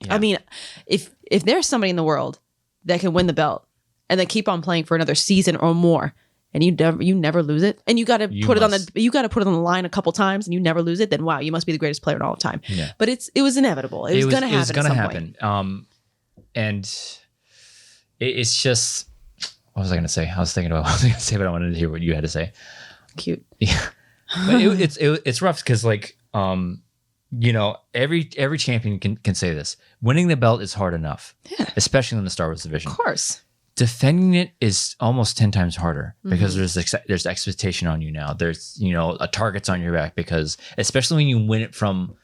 I mean, if there's somebody in the world that can win the belt and then keep on playing for another season or more, and you never lose it, and you got to put it on the line a couple times, and you never lose it, then wow, you must be the greatest player in all of time. Yeah. But it was inevitable. It was going to happen. It was going to happen. And it's just, what was I going to say? I was thinking about what I was going to say, but I wanted to hear what you had to say. Cute. Yeah. But it's rough because every champion can say this. Winning the belt is hard enough, especially in the Star Wars division. Of course. Defending it is almost 10 times harder because there's expectation on you now. There's a target's on your back because especially when you win it from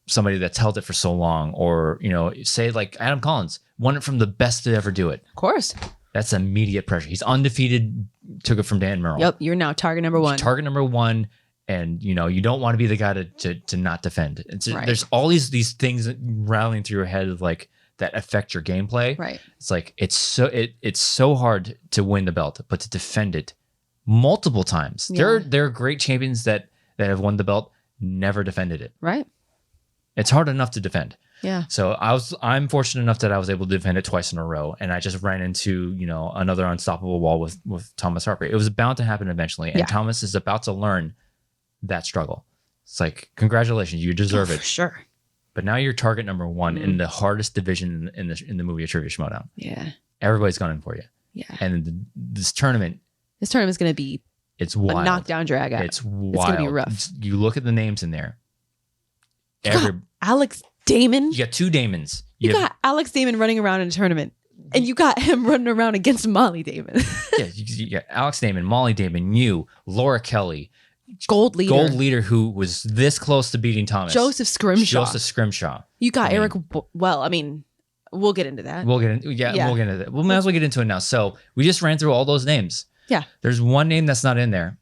somebody that's held it for so long, or say like Adam Collins won it from the best to ever do it. Of course, that's immediate pressure. He's undefeated, took it from Dan Merrill. Yep, you're now target number 1. Target number 1. And you don't want to be the guy to not defend. Right. There's all these things rattling through your head of like that affect your gameplay. Right. It's like it's so hard to win the belt, but to defend it multiple times. Yeah. There are great champions that have won the belt, never defended it. Right. It's hard enough to defend. Yeah. So I'm fortunate enough that I was able to defend it twice in a row, and I just ran into another unstoppable wall with Thomas Harper. It was bound to happen eventually, and Thomas is about to learn that struggle. It's like, congratulations, you deserve it. For sure. But now you're target number one in the hardest division in the movie of Trivia Schmoedown. Yeah. Everybody's gunning for you. Yeah. And this tournament is going to be wild. A knockdown drag out. It's wild. It's going to be rough. You look at the names in there. You got Alex Damon. You got two Damons. You got Alex Damon running around in a tournament. And you got him running around against Molly Damon. Yeah, you got Alex Damon, Molly Damon, Laura Kelly. Gold leader who was this close to beating Thomas. Joseph Scrimshaw. You got Eric. Well, I mean, we'll get into that. We'll get into that. We might as well get into it now. So we just ran through all those names. Yeah. There's one name that's not in there.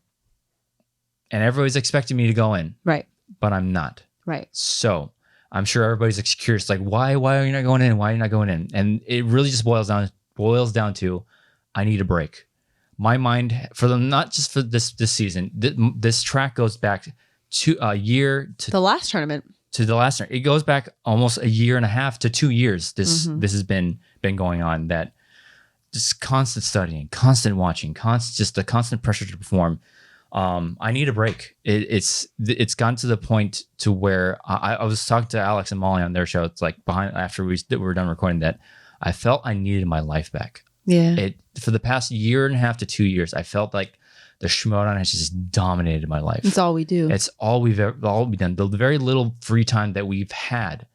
And everybody's expecting me to go in. Right. But I'm not. Right. So I'm sure everybody's curious, like, why are you not going in? Why are you not going in? And it really just boils down to, I need a break. My mind, for them, not just for this season, this track goes back to a year to the last tournament. It goes back almost a year and a half to 2 years. This has been going on. That just constant studying, constant watching, just a constant pressure to perform. I need a break. It's gotten to the point to where I was talking to Alex and Molly on their show. It's like after we were done recording that, I felt I needed my life back. Yeah. For the past year and a half to 2 years, I felt like the Schmoedown has just dominated my life. It's all we do. It's all we've done. The very little free time that we've had,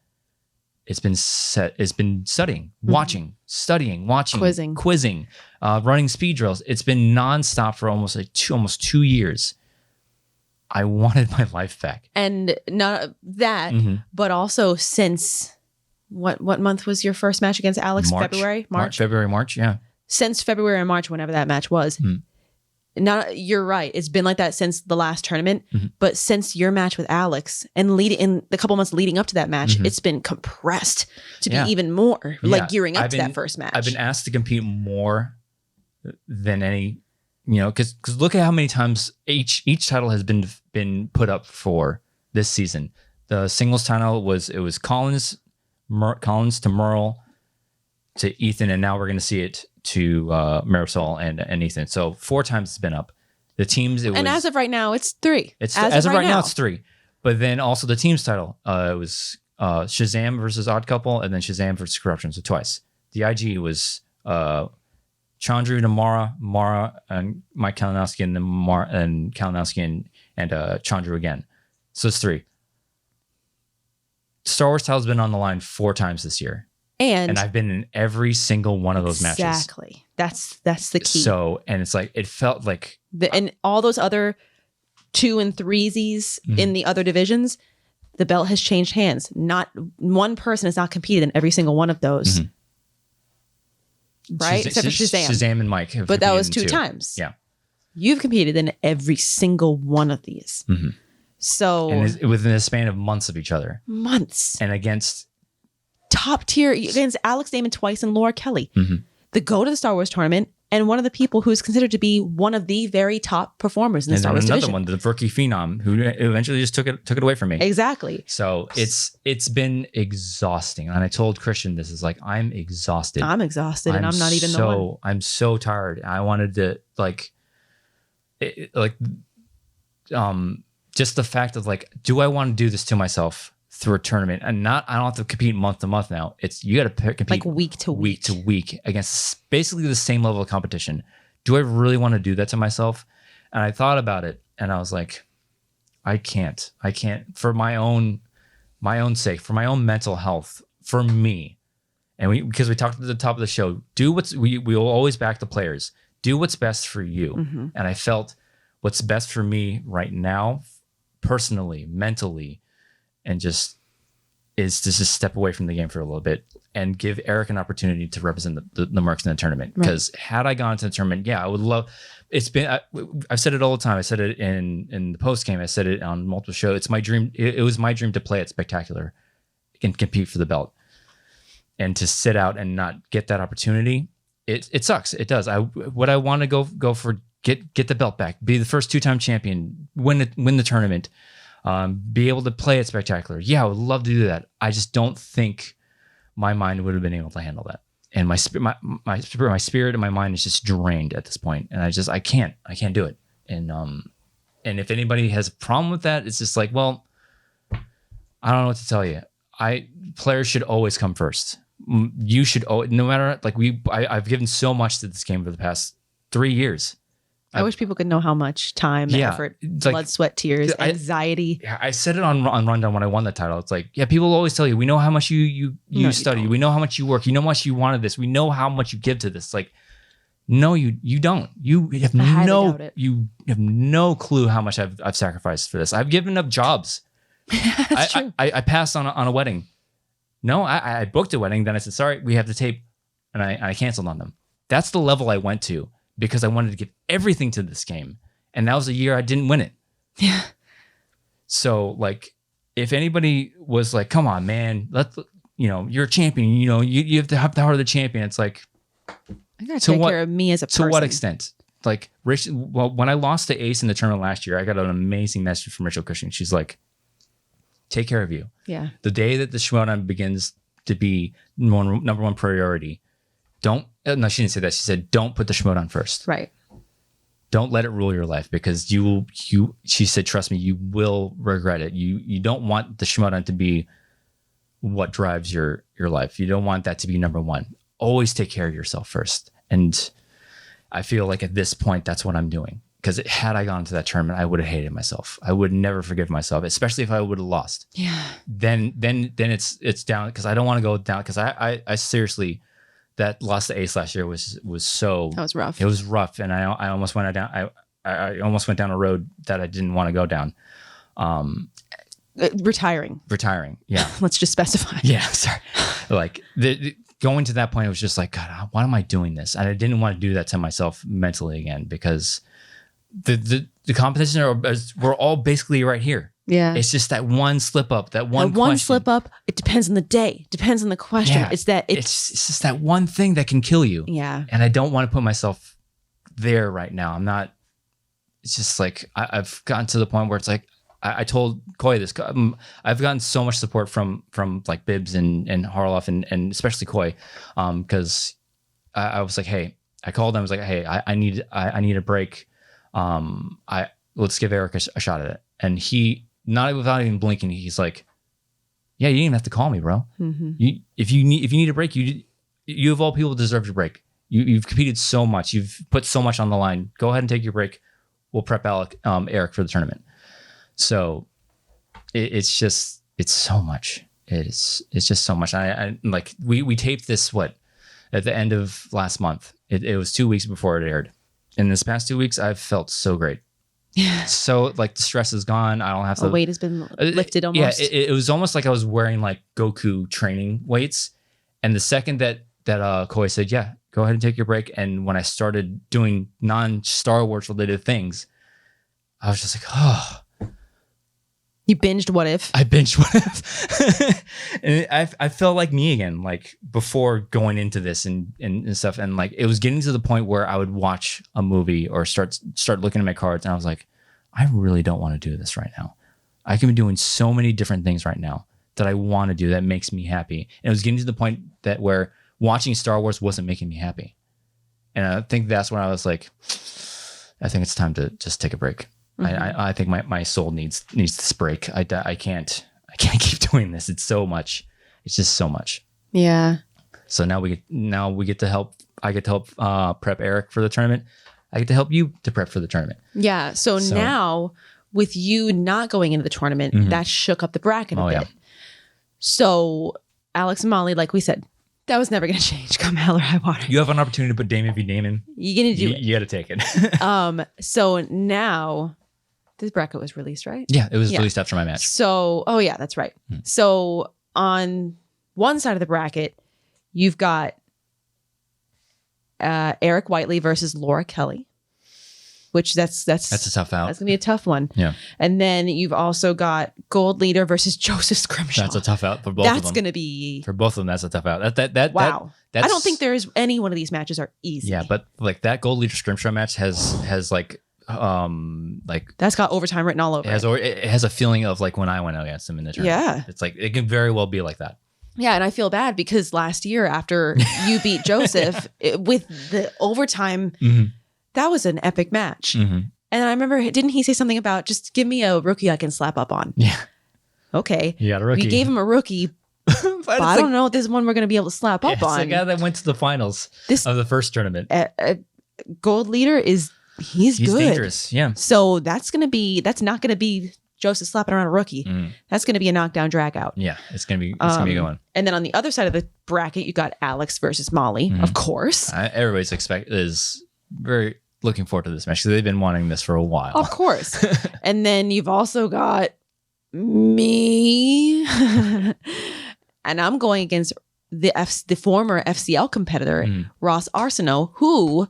it's been studying, watching, studying, watching, quizzing, running speed drills. It's been nonstop for almost 2 years. I wanted my life back. And not that, but also since what month was your first match against Alex? March, yeah. Since February or March, whenever that match was. You're right. It's been like that since the last tournament, but since your match with Alex and in the couple months leading up to that match, it's been compressed to be even more gearing up to that first match. I've been asked to compete more than any, because look at how many times each title has been put up for this season. The singles title was Collins to Merle to Ethan, and now we're going to see it to Marisol and Ethan. So 4 times it's been up. The teams, and as of right now, it's 3. As of right now, it's 3. But then also the teams title, it was Shazam versus Odd Couple, and then Shazam versus Corruption, so twice. The IG was Chandru to Mara and Mike Kalinowski, and then and Kalinowski and Chandru again. So it's 3. Star Wars title's been on the line 4 times this year. And I've been in every single one of those matches. Exactly. That's the key. So, and it's like, it felt like... and all those other 2 and 3s in the other divisions, the belt has changed hands. Not one person has not competed in every single one of those. Right? Except for Shazam. Shazam and Mike. But that was 2 times. Yeah. You've competed in every single one of these. So... And within a span of months of each other. Months. And against... top tier against Alex Damon twice and Laura Kelly. The go to the Star Wars tournament and one of the people who's considered to be one of the very top performers in the Star Wars division. Another one, the rookie phenom, who eventually just took it away from me. Exactly. So it's been exhausting. And I told Christian this is like, I'm exhausted. I'm exhausted and I'm not even the one. I'm so tired. I wanted to just the fact of like, do I want to do this to myself through a tournament? And I don't have to compete month to month now. It's you got to compete like week to week against basically the same level of competition. Do I really want to do that to myself? And I thought about it and I was like, I can't for my own sake, for my own mental health, for me. And because we talked at the top of the show, we will always back the players. Do what's best for you. And I felt what's best for me right now, personally, mentally, and just is to just step away from the game for a little bit and give Eric an opportunity to represent the Mercs in the tournament. Because had I gone to the tournament, I would love. It's been. I've said it all the time. I said it in the post game. I said it on multiple shows. It's my dream. It was my dream to play at Spectacular and compete for the belt. And to sit out and not get that opportunity, it sucks. It does. I want to go for get the belt back, be the first 2-time champion, win the tournament. be able to play it spectacular. Yeah, I would love to do that. I just don't think my mind would have been able to handle that. And my spirit and my mind is just drained at this point. And I can't do it. And if anybody has a problem with that, it's just like, well, I don't know what to tell you. Players should always come first. You should, no matter, like I've given so much to this game for the past 3 years. I wish people could know how much time, effort, blood, sweat, tears, anxiety. I said it on Rundown when I won the title. It's like, yeah, people always tell you, we know how much you study. We know how much you work. You know how much you wanted this. We know how much you give to this. Like, no, you don't. You have no clue how much I've sacrificed for this. I've given up jobs. That's true. I passed on a wedding. No, I booked a wedding. Then I said, sorry, we have the tape. And I canceled on them. That's the level I went to because I wanted to give everything to this game. And that was a year I didn't win it. Yeah. So like, if anybody was like, come on, man, you're a champion. You have to have the heart of the champion. It's like, I gotta take care of me as a person. To what extent? Like, when I lost to Ace in the tournament last year, I got an amazing message from Rachel Cushing. She's like, take care of you. Yeah. The day that the Schmoedown begins to be number one priority, no, she didn't say that. She said, don't put the Schmoedown first. Right. Don't let it rule your life because she said, trust me, you will regret it. You don't want the Schmoedown to be what drives your life. You don't want that to be number one. Always take care of yourself first. And I feel like at this point, that's what I'm doing. Because had I gone to that tournament, I would have hated myself. I would never forgive myself, especially if I would have lost. Yeah. Then it's down because I don't want to go down because I seriously, that loss to Ace last year was so. That was rough. It was rough, and I almost went down. I almost went down a road that I didn't want to go down. Retiring. Yeah. Let's just specify. Yeah. Sorry. Like going to that point, it was just like, God, why am I doing this? And I didn't want to do that to myself mentally again because the competition we're all basically right here. Yeah. It's just that one slip up, that one slip up. It depends on the day, depends on the question. Yeah, it's just that one thing that can kill you. Yeah. And I don't want to put myself there right now. I'm not, it's just like, I've gotten to the point where it's like, I told Koi this, I've gotten so much support from like Bibbs and Harloff and especially Koi. Cause I was like, hey, I called him. I was like, hey, I need a break. Let's give Eric a shot at it. And he, not without even blinking, he's like, yeah, you didn't even have to call me, bro. Mm-hmm. If you need a break, you of all people deserve your break. You've competed so much. You've put so much on the line. Go ahead and take your break. We'll prep Eric for the tournament. So it's so much. It's just so much. I like we taped this at the end of last month. It was 2 weeks before it aired. In this past 2 weeks, I've felt so great. Yeah. So like the stress is gone. I don't have to. The weight has been lifted almost. Yeah, it was almost like I was wearing like Goku training weights. And the second that Koi said, yeah, go ahead and take your break. And when I started doing non-Star Wars related things, I was just like, oh. You binged What If? I binged What If. And I felt like me again, like before going into this and stuff. And like it was getting to the point where I would watch a movie or start looking at my cards. And I was like, I really don't want to do this right now. I can be doing so many different things right now that I want to do that makes me happy. And it was getting to the point that where watching Star Wars wasn't making me happy. And I think that's when I was like, I think it's time to just take a break. Mm-hmm. I think my soul needs this break. I can't keep doing this. It's so much. It's just so much. Yeah. So now we get to help. I get to help prep Eric for the tournament. I get to help you to prep for the tournament. Yeah. So now with you not going into the tournament, mm-hmm. that shook up the bracket a bit. Yeah. So Alex and Molly, like we said, that was never going to change. Come hell or high water. You have an opportunity to put Damon v. Damon. You're going to do it. You got to take it. So now this bracket was released, right? Yeah, it was released after my match. So, oh yeah, that's right. Hmm. So on one side of the bracket, you've got Eric Whiteley versus Laura Kelly, which that's a tough out. That's gonna be a tough one. Yeah. And then you've also got Gold Leader versus Joseph Scrimshaw. That's a tough out for both of them. That's gonna be for both of them. That's a tough out. Wow. I don't think there is any one of these matches are easy. Yeah, but like that Gold Leader Scrimshaw match has like like that's got overtime written all over it has a feeling of like when I went against him in the tournament. Yeah. It's like, it can very well be like that. Yeah, and I feel bad because last year after you beat Joseph with the overtime, that was an epic match. And I remember, didn't he say something about just give me a rookie I can slap up on? Yeah. Okay. You got a rookie. You gave him a rookie, but I don't know if this one we're going to be able to slap up on. It's the guy that went to the finals of the first tournament. Gold leader he's good. Dangerous. Yeah. So that's not going to be Joseph slapping around a rookie. That's going to be a knockdown drag out. Yeah, it's gonna be a good one. And then on the other side of the bracket, you got Alex versus Molly, of course. Everybody's is very looking forward to this match because they've been wanting this for a while. Of course. And then you've also got me, and I'm going against the former FCL competitor Ross Arsenault, who,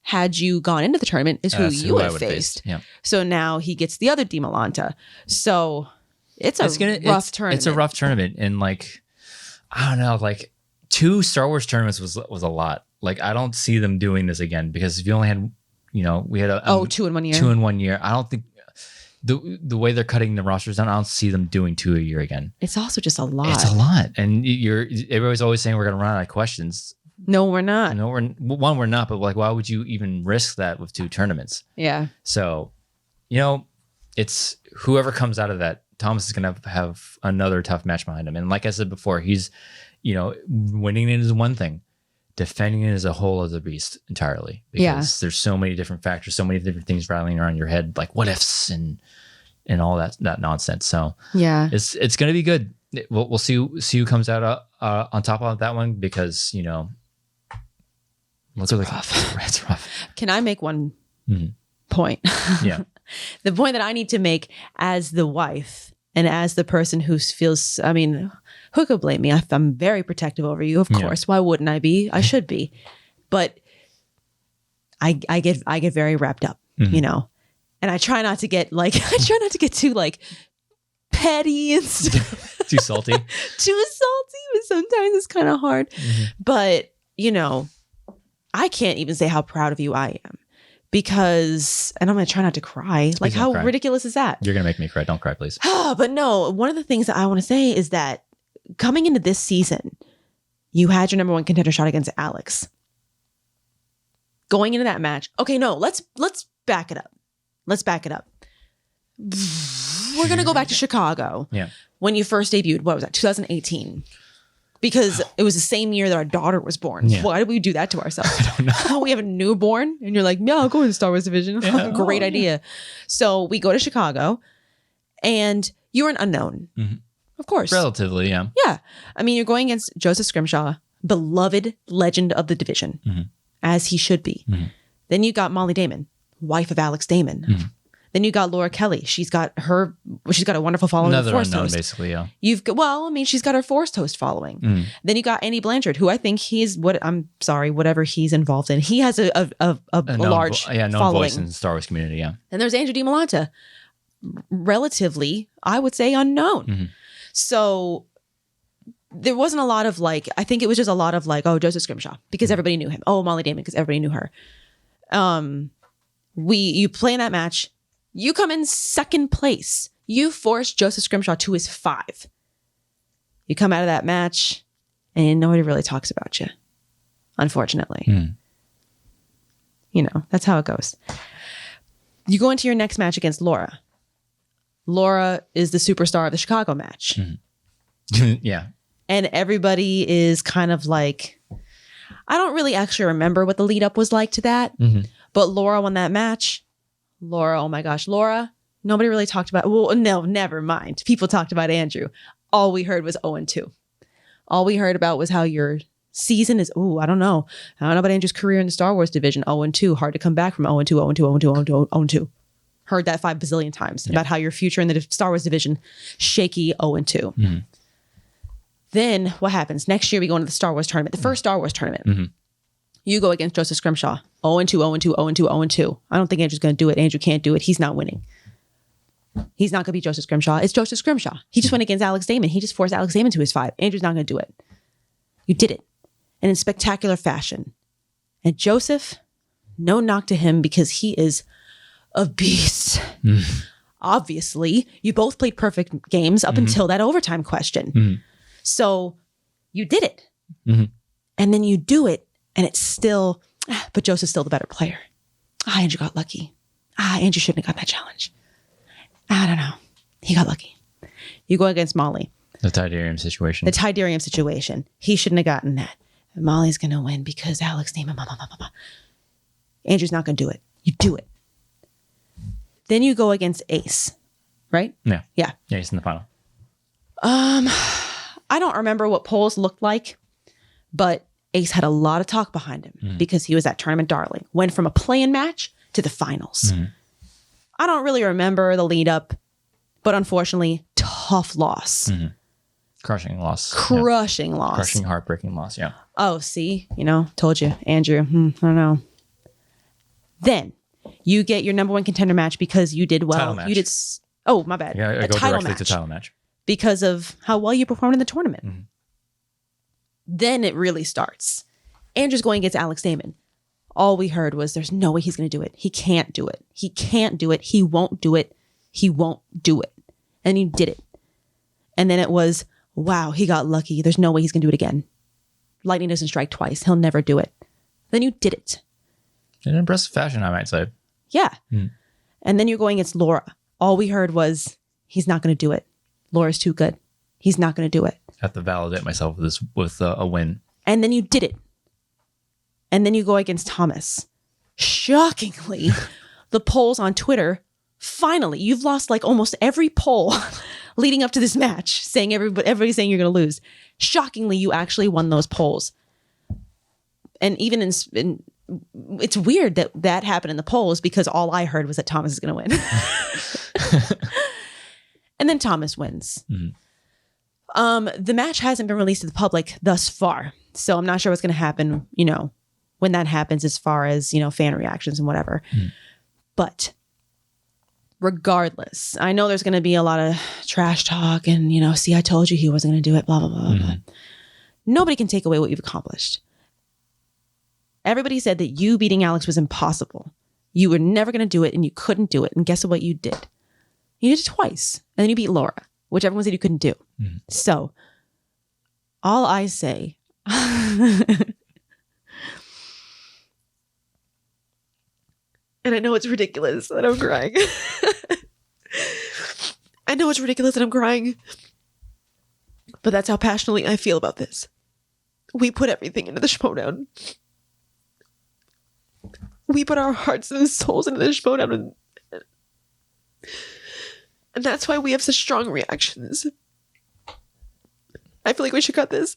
had you gone into the tournament, is who you would have faced. Yeah. So now he gets the other Dimalanta. So it's a rough tournament. It's a rough tournament. And like, I don't know, like 2 Star Wars tournaments was a lot. Like, I don't see them doing this again because if you only had, we had 2 in 1 year. 2 in 1 year. I don't think the way they're cutting the rosters down, I don't see them doing 2 a year again. It's also just a lot. It's a lot. And everybody's always saying we're going to run out of questions. No, we're not. No, we're not. But like, why would you even risk that with 2 tournaments? Yeah. So, it's whoever comes out of that. Thomas is going to have another tough match behind him. And like I said before, he's, winning it is one thing, defending it is a whole other beast entirely. Because there's so many different factors, so many different things rattling around your head, like what ifs and all that nonsense. So yeah, it's going to be good. We'll see who comes out on top of that one because it's rough. It's rough. Can I make one point? Yeah. The point that I need to make as the wife and as the person who feels, who could blame me? I'm very protective over you, of course. Why wouldn't I be? I should be. But I get very wrapped up, and I try not to get too like petty and stuff. Too salty. Too salty, but sometimes it's kind of hard. But, I can't even say how proud of you I am because, and I'm going to try not to cry. Please, like, how ridiculous is that? You're going to make me cry. Don't cry, please. But no, one of the things that I want to say is that coming into this season, you had your number 1 contender shot against Alex. Going into that match. Okay, no, let's back it up. Let's back it up. We're going to go back to Chicago. Yeah. When you first debuted, what was that? 2018. Because it was the same year that our daughter was born. Yeah. Why did we do that to ourselves? I don't know. We have a newborn and you're like, yeah, I'll go in the Star Wars division. Yeah. Great idea. Yeah. So we go to Chicago and you're an unknown. Of course. Relatively, yeah. Yeah. You're going against Joseph Scrimshaw, beloved legend of the division, as he should be. Then you got Molly Damon, wife of Alex Damon. Then you got Laura Kelly. She's got a wonderful following. Another Force unknown, Toast. basically, yeah. She's got her Force Toast following. Then you got Andy Blanchard, who I think whatever he's involved in. He has a large known following. Voice in the Star Wars community, yeah. And there's Andrew Dimalanta, relatively, I would say, unknown. So there wasn't a lot of I think it was just a lot of Joseph Scrimshaw, because everybody knew him. Oh, Molly Damon, because everybody knew her. You play in that match. You come in second place. You force Joseph Scrimshaw to his 5. You come out of that match and nobody really talks about you, unfortunately. That's how it goes. You go into your next match against Laura. Laura is the superstar of the Chicago match. Yeah. And everybody is kind of like, I don't really actually remember what the lead up was like to that. But Laura won that match. Laura, oh my gosh, Laura, nobody really talked about, well, no, never mind. People talked about Andrew. All we heard was 0-2. All we heard about was how your season is, I don't know. I don't know about Andrew's career in the Star Wars division, 0-2. Hard to come back from 0-2, 0-2, 0-2, 0-2, 0-2. Heard that 5 bazillion times about how your future in the Star Wars division, shaky 0-2. Then what happens? Next year we go into the Star Wars tournament, the first Star Wars tournament. You go against Joseph Scrimshaw, 0-2, 0-2, 0-2, 0-2. I don't think Andrew's going to do it. Andrew can't do it. He's not winning. He's not going to be Joseph Scrimshaw. It's Joseph Scrimshaw. He just went against Alex Damon. He just forced Alex Damon to his 5. Andrew's not going to do it. You did it. And in spectacular fashion. And Joseph, no knock to him because he is a beast. Obviously, you both played perfect games up until that overtime question. So you did it. And then you do it, and it's still, but Joseph's still the better player. Andrew got lucky. Andrew shouldn't have got that challenge. I don't know. He got lucky. You go against Molly. The Tidarium situation. He shouldn't have gotten that. And Molly's going to win because Alex Neiman. Andrew's not going to do it. You do it. Then you go against Ace, right? Yeah. Yeah. Yeah, he's in the final. I don't remember what polls looked like, but Ace had a lot of talk behind him because he was that tournament darling. Went from a play-in match to the finals. I don't really remember the lead up, but unfortunately, tough loss. Crushing loss. Crushing loss. Crushing, heartbreaking loss, yeah. Oh, see? Told you. Andrew. I don't know. Then you get your number one contender match because you did well. Title match. You did... Oh, my bad. Yeah, I go directly to title match. Because of how well you performed in the tournament. Then it really starts. Andrew's going against Alex Damon. All we heard was there's no way he's going to do it. He can't do it. He can't do it. He won't do it. He won't do it. And he did it. And then it was, wow, he got lucky. There's no way he's going to do it again. Lightning doesn't strike twice. He'll never do it. Then you did it. In impressive fashion, I might say. Yeah. And then you're going against Laura. All we heard was he's not going to do it. Laura's too good. He's not going to do it. I have to validate myself with a win. And then you did it. And then you go against Thomas. Shockingly, the polls on Twitter, finally, you've lost like almost every poll leading up to this match, saying everybody's saying you're going to lose. Shockingly, you actually won those polls. And even in it's weird that happened in the polls because all I heard was that Thomas is going to win. And then Thomas wins. The match hasn't been released to the public thus far. So I'm not sure what's going to happen, when that happens as far as, fan reactions and whatever. But regardless, I know there's going to be a lot of trash talk and, see, I told you he wasn't going to do it, blah, blah, blah, blah. Nobody can take away what you've accomplished. Everybody said that you beating Alex was impossible. You were never going to do it and you couldn't do it. And guess what you did? You did it twice. And then you beat Laura, which everyone said you couldn't do. So all I say, and I know it's ridiculous that I'm crying. I know it's ridiculous that I'm crying. But that's how passionately I feel about this. We put everything into the Schmoedown. We put our hearts and souls into the Schmoedown. And that's why we have such strong reactions. I feel like we should cut this.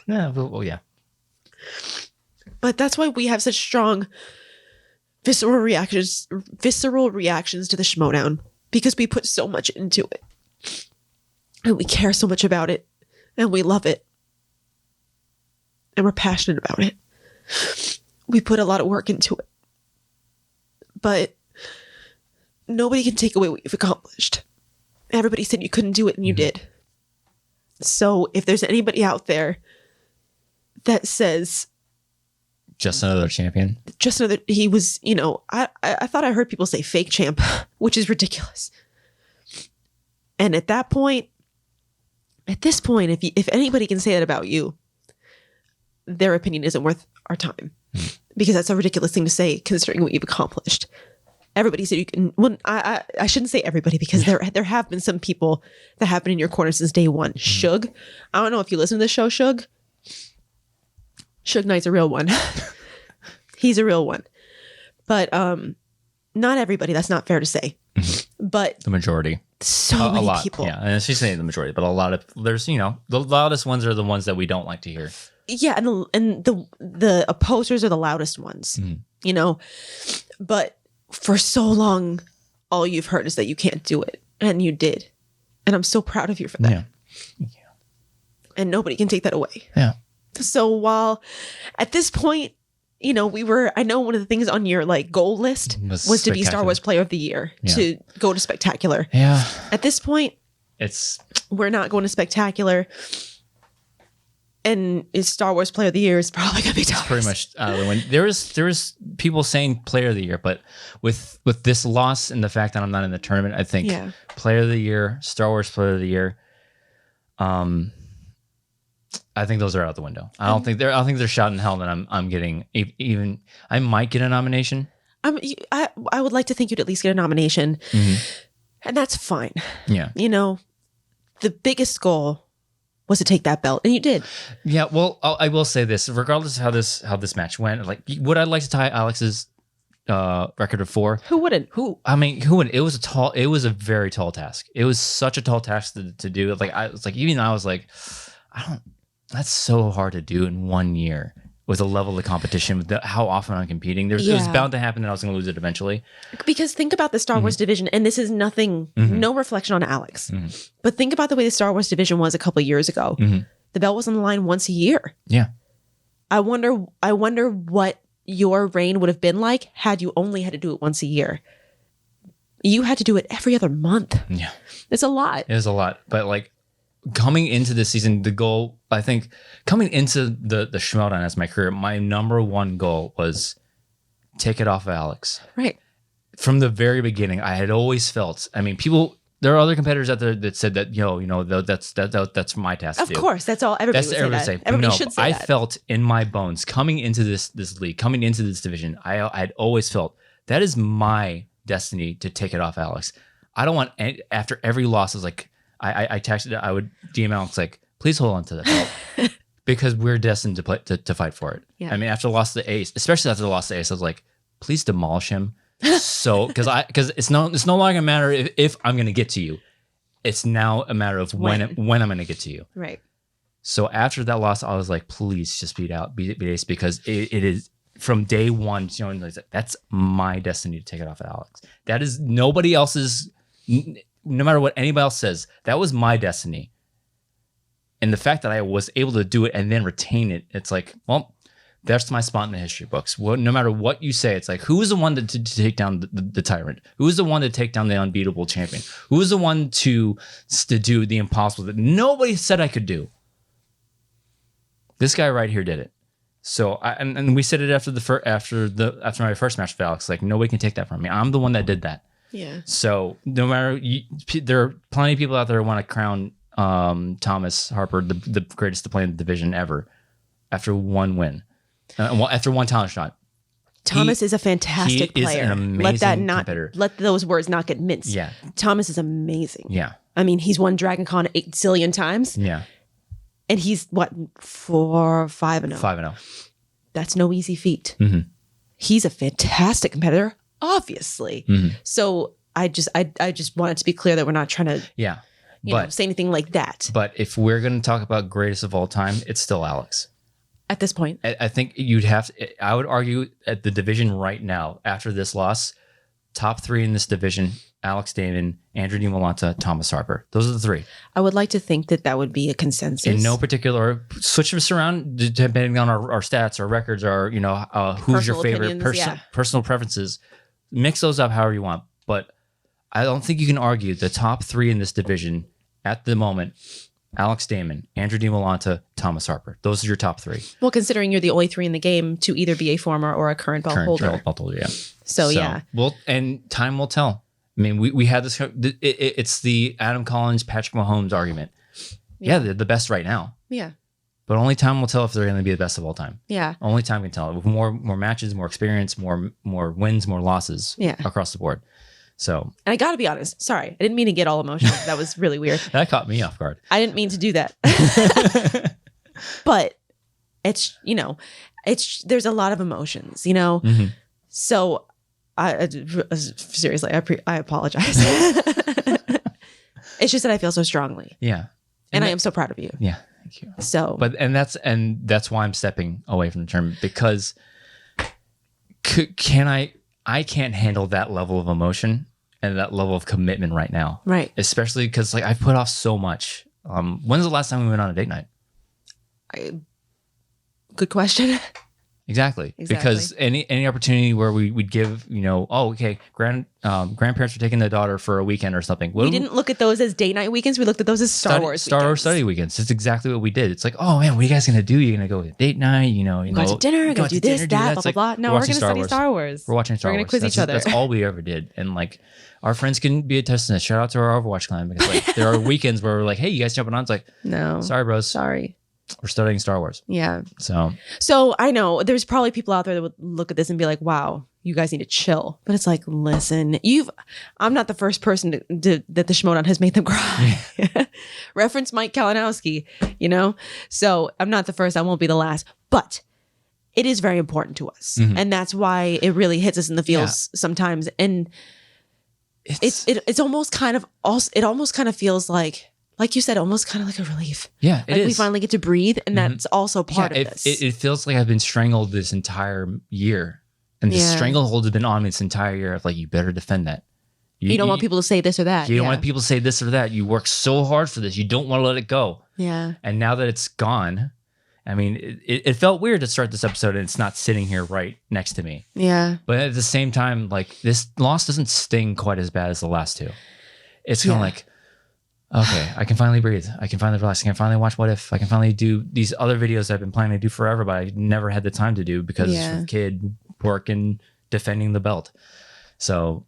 Yeah, well, yeah. But that's why we have such strong visceral reactions to the Schmoedown. Because we put so much into it. And we care so much about it. And we love it. And we're passionate about it. We put a lot of work into it. But nobody can take away what you've accomplished. Everybody said you couldn't do it and you did. So if there's anybody out there that says just another champion, he was, I thought I heard people say fake champ, which is ridiculous. And at this point, if anybody can say that about you, their opinion isn't worth our time. Because that's a ridiculous thing to say considering what you've accomplished. Everybody said you can. Well, I shouldn't say everybody because there have been some people that have been in your corner since day one. Suge, I don't know if you listen to the show. Suge Knight's a real one. He's a real one, but not everybody. That's not fair to say. But the majority, so many lot, people. Yeah, and she's saying the majority, but a lot of there's the loudest ones are the ones that we don't like to hear. Yeah, and the opposers are the loudest ones. But for so long, all you've heard is that you can't do it. And you did. And I'm so proud of you for that. Yeah. Thank you. And nobody can take that away. Yeah. So while at this point, I know one of the things on your goal list was to be Star Wars Player of the Year, to go to Spectacular. Yeah. At this point, we're not going to Spectacular. And his Star Wars Player of the Year is probably going to be Thomas. Pretty much out of the window. There was people saying Player of the Year, but with this loss and the fact that I'm not in the tournament, I think Player of the Year, Star Wars Player of the Year, I think those are out the window. I don't think they're shot in hell that I'm getting even. I might get a nomination. I would like to think you'd at least get a nomination, and that's fine. Yeah, the biggest goal was to take that belt, and you did. Yeah, well, I will say this: regardless of how this match went, like, would I like to tie Alex's record of 4? Who wouldn't? Who wouldn't? It was a very tall task. It was such a tall task to do. Like, I was like, that's so hard to do in 1 year with a level of competition, with how often I'm competing. It was bound to happen that I was going to lose it eventually. Because think about the Star Wars division, and this is nothing, no reflection on Alex, but think about the way the Star Wars division was a couple of years ago. The belt was on the line once a year. Yeah. I wonder what your reign would have been like had you only had to do it once a year. You had to do it every other month. Yeah. It's a lot. It is a lot. But like, coming into this season, the goal, I think, coming into the Schmoedown as my career, my number one goal was take it off of Alex. Right. From the very beginning, I had always felt, I mean, there are other competitors out there that said that, that's my task to do. Of course, that's all everybody would say. Everybody should say that. I felt in my bones, coming into this league, coming into this division, I had always felt that is my destiny to take it off Alex. I don't want, after every loss, I was like, I texted, I would DM Alex like, please hold on to that belt because we're destined to fight for it. Yeah. I mean, after the loss to Ace, especially after the loss to Ace, I was like, please demolish him. So, because it's no longer a matter if I'm going to get to you. It's now a matter of when I'm going to get to you. Right. So after that loss, I was like, please just beat Ace because it is from day one showing like that's my destiny to take it off of Alex. That is nobody else's. No matter what anybody else says, that was my destiny. And the fact that I was able to do it and then retain it, it's like, well, that's my spot in the history books. Well, no matter what you say, it's like, who was the one to take down the tyrant? Who was the one to take down the unbeatable champion? Who was the one to do the impossible that nobody said I could do? This guy right here did it. So, and we said it after my first match with Alex, like, nobody can take that from me. I'm the one that did that. Yeah. So no matter, there are plenty of people out there who want to crown Thomas Harper the greatest to play in the division ever after one win, after one talent shot. Thomas is a fantastic player. He is an amazing competitor. Let those words not get minced. Yeah. Thomas is amazing. Yeah. I mean, he's won Dragon Con 8 zillion times. Yeah. And he's 5-0. 5-0. That's no easy feat. He's a fantastic competitor. Obviously. So I just want it to be clear that we're not trying to say anything like that. But if we're going to talk about greatest of all time, it's still Alex. At this point. I think I would argue at the division right now, after this loss, top 3 in this division, Alex Damon, Andrew Dimalanta, Thomas Harper. Those are the 3. I would like to think that would be a consensus. In no particular, switch this around depending on our stats, our records, our, who's your favorite personal preferences. Mix those up however you want, but I don't think you can argue the top 3 in this division at the moment: Alex Damon, Andrew Dimalanta, Thomas Harper. Those are your top 3. Well, considering you're the only 3 in the game to either be a former or a current belt holder. Yeah. So yeah. Well, and time will tell. I mean, we had this. It's the Adam Collins, Patrick Mahomes argument. Yeah, they're the best right now. Yeah. But only time will tell if they're going to be the best of all time. Yeah. Only time can tell. With more matches, more experience, more wins, more losses across the board. So. And I got to be honest. Sorry. I didn't mean to get all emotional. That was really weird. That caught me off guard. I didn't mean to do that. But it's, there's a lot of emotions, So seriously, I apologize. It's just that I feel so strongly. Yeah. And I am so proud of you. Yeah. Thank you. So, that's why I'm stepping away from the tournament, because I can't handle that level of emotion and that level of commitment right now. Right. Especially because I've put off so much. When's the last time we went on a date night? Good question. Exactly. Because any opportunity where we'd give, grandparents are taking their daughter for a weekend or something. We didn't look at those as date night weekends. We looked at those as Star Wars study weekends. That's exactly what we did. It's like, oh man, what are you guys gonna do? You're gonna go to date night, go to dinner, go do this, that, blah, blah, blah. No, we're gonna study Star Wars. We're watching Star Wars. We're gonna quiz each other. That's all we ever did. And like our friends can be a testament. Shout out to our Overwatch clan because like there are weekends where we're like, hey, you guys jumping on? It's like, no, sorry, bros. Sorry. We're studying Star Wars. Yeah. So I know there's probably people out there that would look at this and be like, wow, you guys need to chill. But it's like, listen, I'm not the first person that the Schmoedown has made them cry. Yeah. Reference Mike Kalinowski, So I'm not the first. I won't be the last. But it is very important to us. Mm-hmm. And that's why it really hits us in the feels sometimes. And it's almost kind of also, it almost kind of feels like you said, almost kind of like a relief. Yeah, it is. We finally get to breathe, and that's also part of this. It feels like I've been strangled this entire year. And the stranglehold has been on me this entire year of like, you better defend that. You don't want people to say this or that. You don't want people to say this or that. You work so hard for this. You don't want to let it go. Yeah. And now that it's gone, I mean, it felt weird to start this episode and it's not sitting here right next to me. Yeah. But at the same time, like this loss doesn't sting quite as bad as the last two. It's kind of like, okay, I can finally breathe. I can finally relax. I can finally watch What If. I can finally do these other videos I've been planning to do forever, but I never had the time to do because of kid, work, and defending the belt. So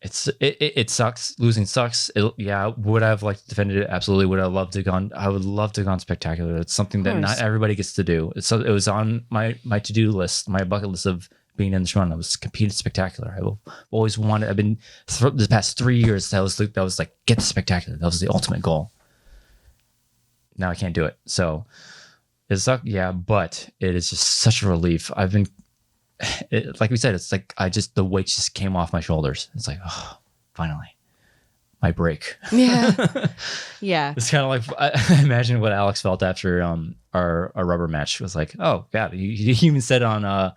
it sucks. Losing sucks. Would I have liked to defend it? Absolutely. Would I love to gone? I would love to have gone spectacular. It's something that not everybody gets to do. It was on my to-do list, my bucket list of being in the Schmoedown. I was competed spectacular. I've always wanted. I've been the past 3 years. That was like get the spectacular. That was the ultimate goal. Now I can't do it. So it sucked. Yeah, but it is just such a relief. I've been, like we said, it's like the weight just came off my shoulders. It's like, oh, finally, my break. Yeah, yeah. It's kind of like I imagine what Alex felt after our rubber match. It was like, oh god, he even said on I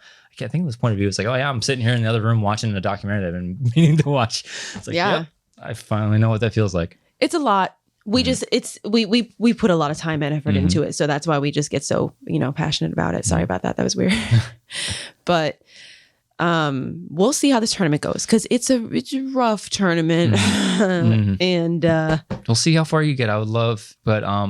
think it was point of view. It's like, oh yeah, I'm sitting here in the other room watching a documentary that I've been meaning to watch. It's like, yep, I finally know what that feels like. It's a lot. We just we put a lot of time and effort into it, so that's why we just get so passionate about it. Sorry about that. That was weird, but we'll see how this tournament goes because it's a rough tournament, and we'll see how far you get. I would love, but I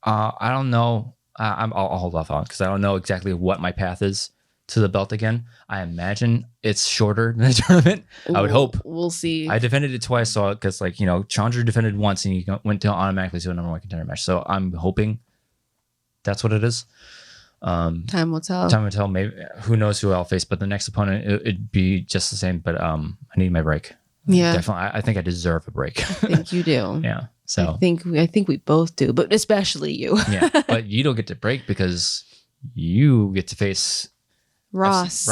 don't know. I'll hold off on because I don't know exactly what my path is to the belt again. I imagine it's shorter than the tournament. I would hope. We'll see. I defended it twice, so because Chandra defended once and he went to automatically to a number one contender match. So I'm hoping that's what it is. Time will tell. Time will tell. Maybe who knows who I'll face, but the next opponent it'd be just the same. But I need my break. Yeah, definitely. I think I deserve a break. I think you do. Yeah. So I think we both do, but especially you. Yeah, but you don't get to break because you get to face Ross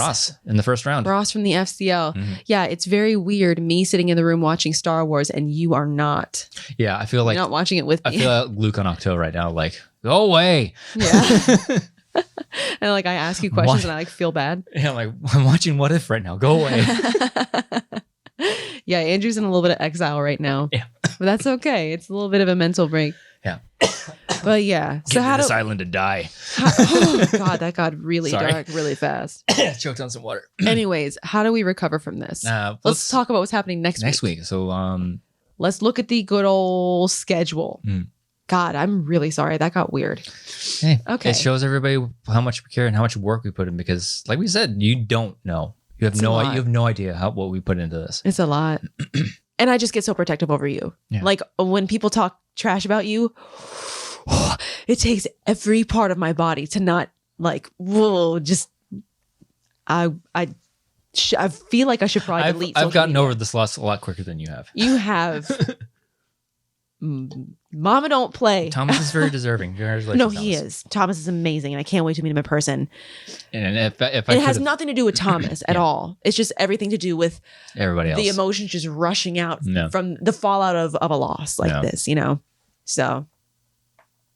in the first round. Ross from the FCL. Mm-hmm. Yeah, it's very weird. Me sitting in the room watching Star Wars and you are not. Yeah, I feel like you're not watching it with me. I feel like Luke on Octo right now. Like, go away. Yeah. And like I ask you questions and I like feel bad. Yeah, like I'm watching What If right now. Go away. Yeah, Andrew's in a little bit of exile right now. Yeah, but that's okay. It's a little bit of a mental break. Yeah. But yeah, so how this island to die. Oh god, that got really dark really fast. Choked on some water. Anyways, how do we recover from this? Let's talk about what's happening next week. So let's look at the good old schedule. God, I'm really sorry. That got weird. Hey, okay. It shows everybody how much we care and how much work we put in because, like we said, you don't know. You have no idea what we put into this. It's a lot. And I just get so protective over you. Yeah. Like when people talk trash about you, it takes every part of my body to not like, whoa, just I feel like I should probably delete. I've gotten over this loss a lot quicker than you have. You have. Mama don't play. Thomas is very deserving. No, he is. Thomas is amazing, and I can't wait to meet him in person. And if it has nothing to do with Thomas at all. It's just everything to do with everybody else. The emotions just rushing out from the fallout of a loss like this, So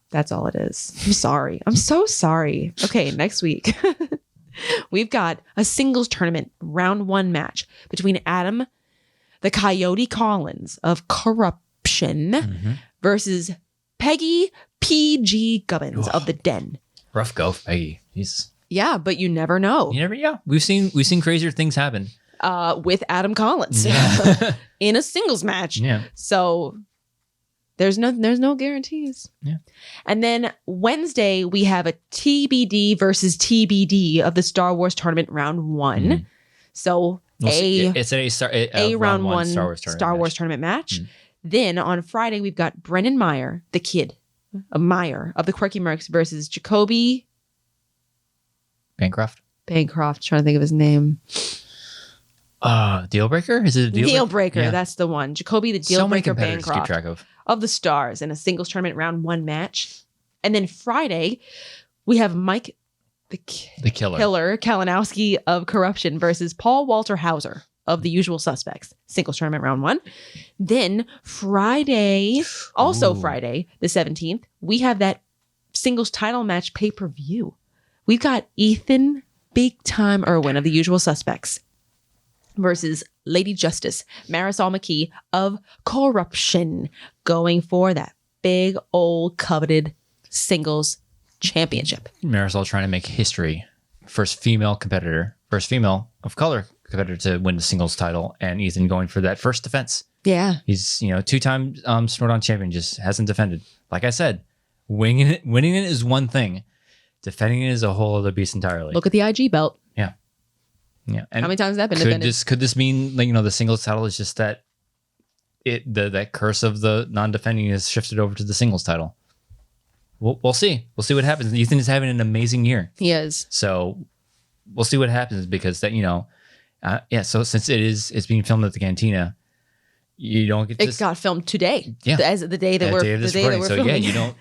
that's all it is. I'm sorry. I'm so sorry. Okay, next week we've got a singles tournament round 1 match between Adam, the Coyote Collins of Corruption, versus Peggy PG Gubbins of the Den. Rough go, Peggy. Yeah, but you never know. Yeah, we've seen crazier things happen. With Adam Collins in a singles match. Yeah. So there's no guarantees. Yeah. And then Wednesday we have a TBD versus TBD of the Star Wars tournament round 1. Mm-hmm. So it's a round 1 Star Wars tournament match. Mm-hmm. Then on Friday we've got Brennan Meyer, the kid, Meyer of the Quirky Mercs versus Jacoby Bancroft. Trying to think of his name. Deal breaker? Is it a deal breaker? Yeah. That's the one. Jacoby the deal breaker Bancroft keep track of the Stars in a singles tournament round 1 match. And then Friday we have Mike the killer Kalinowski of Corruption versus Paul Walter Hauser of the Usual Suspects, singles tournament round 1. Then Friday the 17th, we have that singles title match pay-per-view. We've got Ethan Big Time Irwin of the Usual Suspects versus Lady Justice, Marisol McKee of Corruption, going for that big old coveted singles championship. Marisol trying to make history. First female of color competitor to win the singles title, and Ethan going for that first defense. Yeah. He's, 2-time Schmoedown champion, just hasn't defended. Like I said, winning it is one thing. Defending it is a whole other beast entirely. Look at the IG belt. Yeah. And how many times has that been defended? Could this mean, the singles title is just that that curse of the non-defending is shifted over to the singles title? We'll see. We'll see what happens. Ethan is having an amazing year. He is. So we'll see what happens, because that, so since it's being filmed at the Cantina, you don't get It got filmed today. Yeah. As the day that we're filming. So yeah, you don't,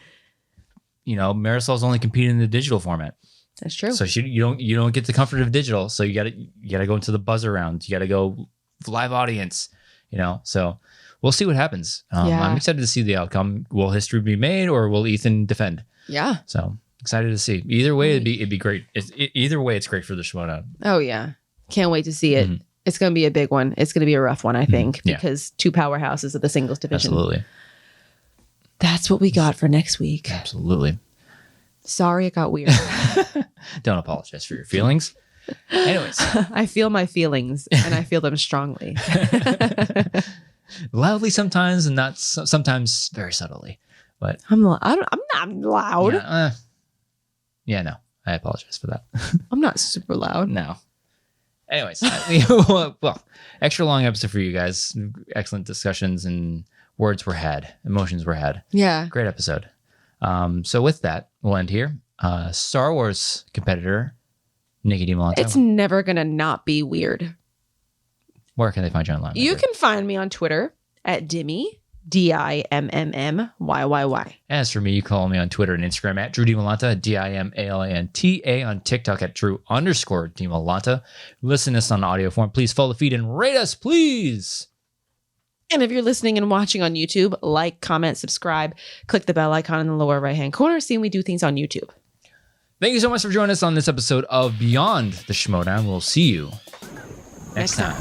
Marisol's only competing in the digital format. That's true. So you don't get the comfort of digital. So you gotta go into the buzzer round. You gotta go live audience. So we'll see what happens. I'm excited to see the outcome. Will history be made, or will Ethan defend? Yeah. So excited to see. Either way, it'd be great. Either way, it's great for the Schmoedown. Oh yeah, can't wait to see it. Mm-hmm. It's gonna be a big one. It's gonna be a rough one, I think, because 2 powerhouses of the singles division. Absolutely. That's what we got for next week. Absolutely. Sorry it got weird. Don't apologize for your feelings. Anyways. I feel my feelings, and I feel them strongly. Loudly sometimes, and not sometimes very subtly. But I'm not loud. No. I apologize for that. I'm not super loud. No. Anyways, well, extra long episode for you guys. Excellent discussions, and words were had, emotions were had. Yeah. Great episode. So with that, we'll end here. Star Wars competitor, Nicki Dimalanta. It's never going to not be weird. Where can they find you online? You can find me on Twitter at Dimmy, DIMMMYYY. As for me, you call me on Twitter and Instagram at Drew Dimalanta, DIMALANTA, on TikTok at Drew_Dimalanta. Listen to us on audio form. Please follow the feed and rate us, please. And if you're listening and watching on YouTube, like, comment, subscribe, click the bell icon in the lower right-hand corner, seeing we do things on YouTube. Thank you so much for joining us on this episode of Beyond the Schmoedown. We'll see you next time.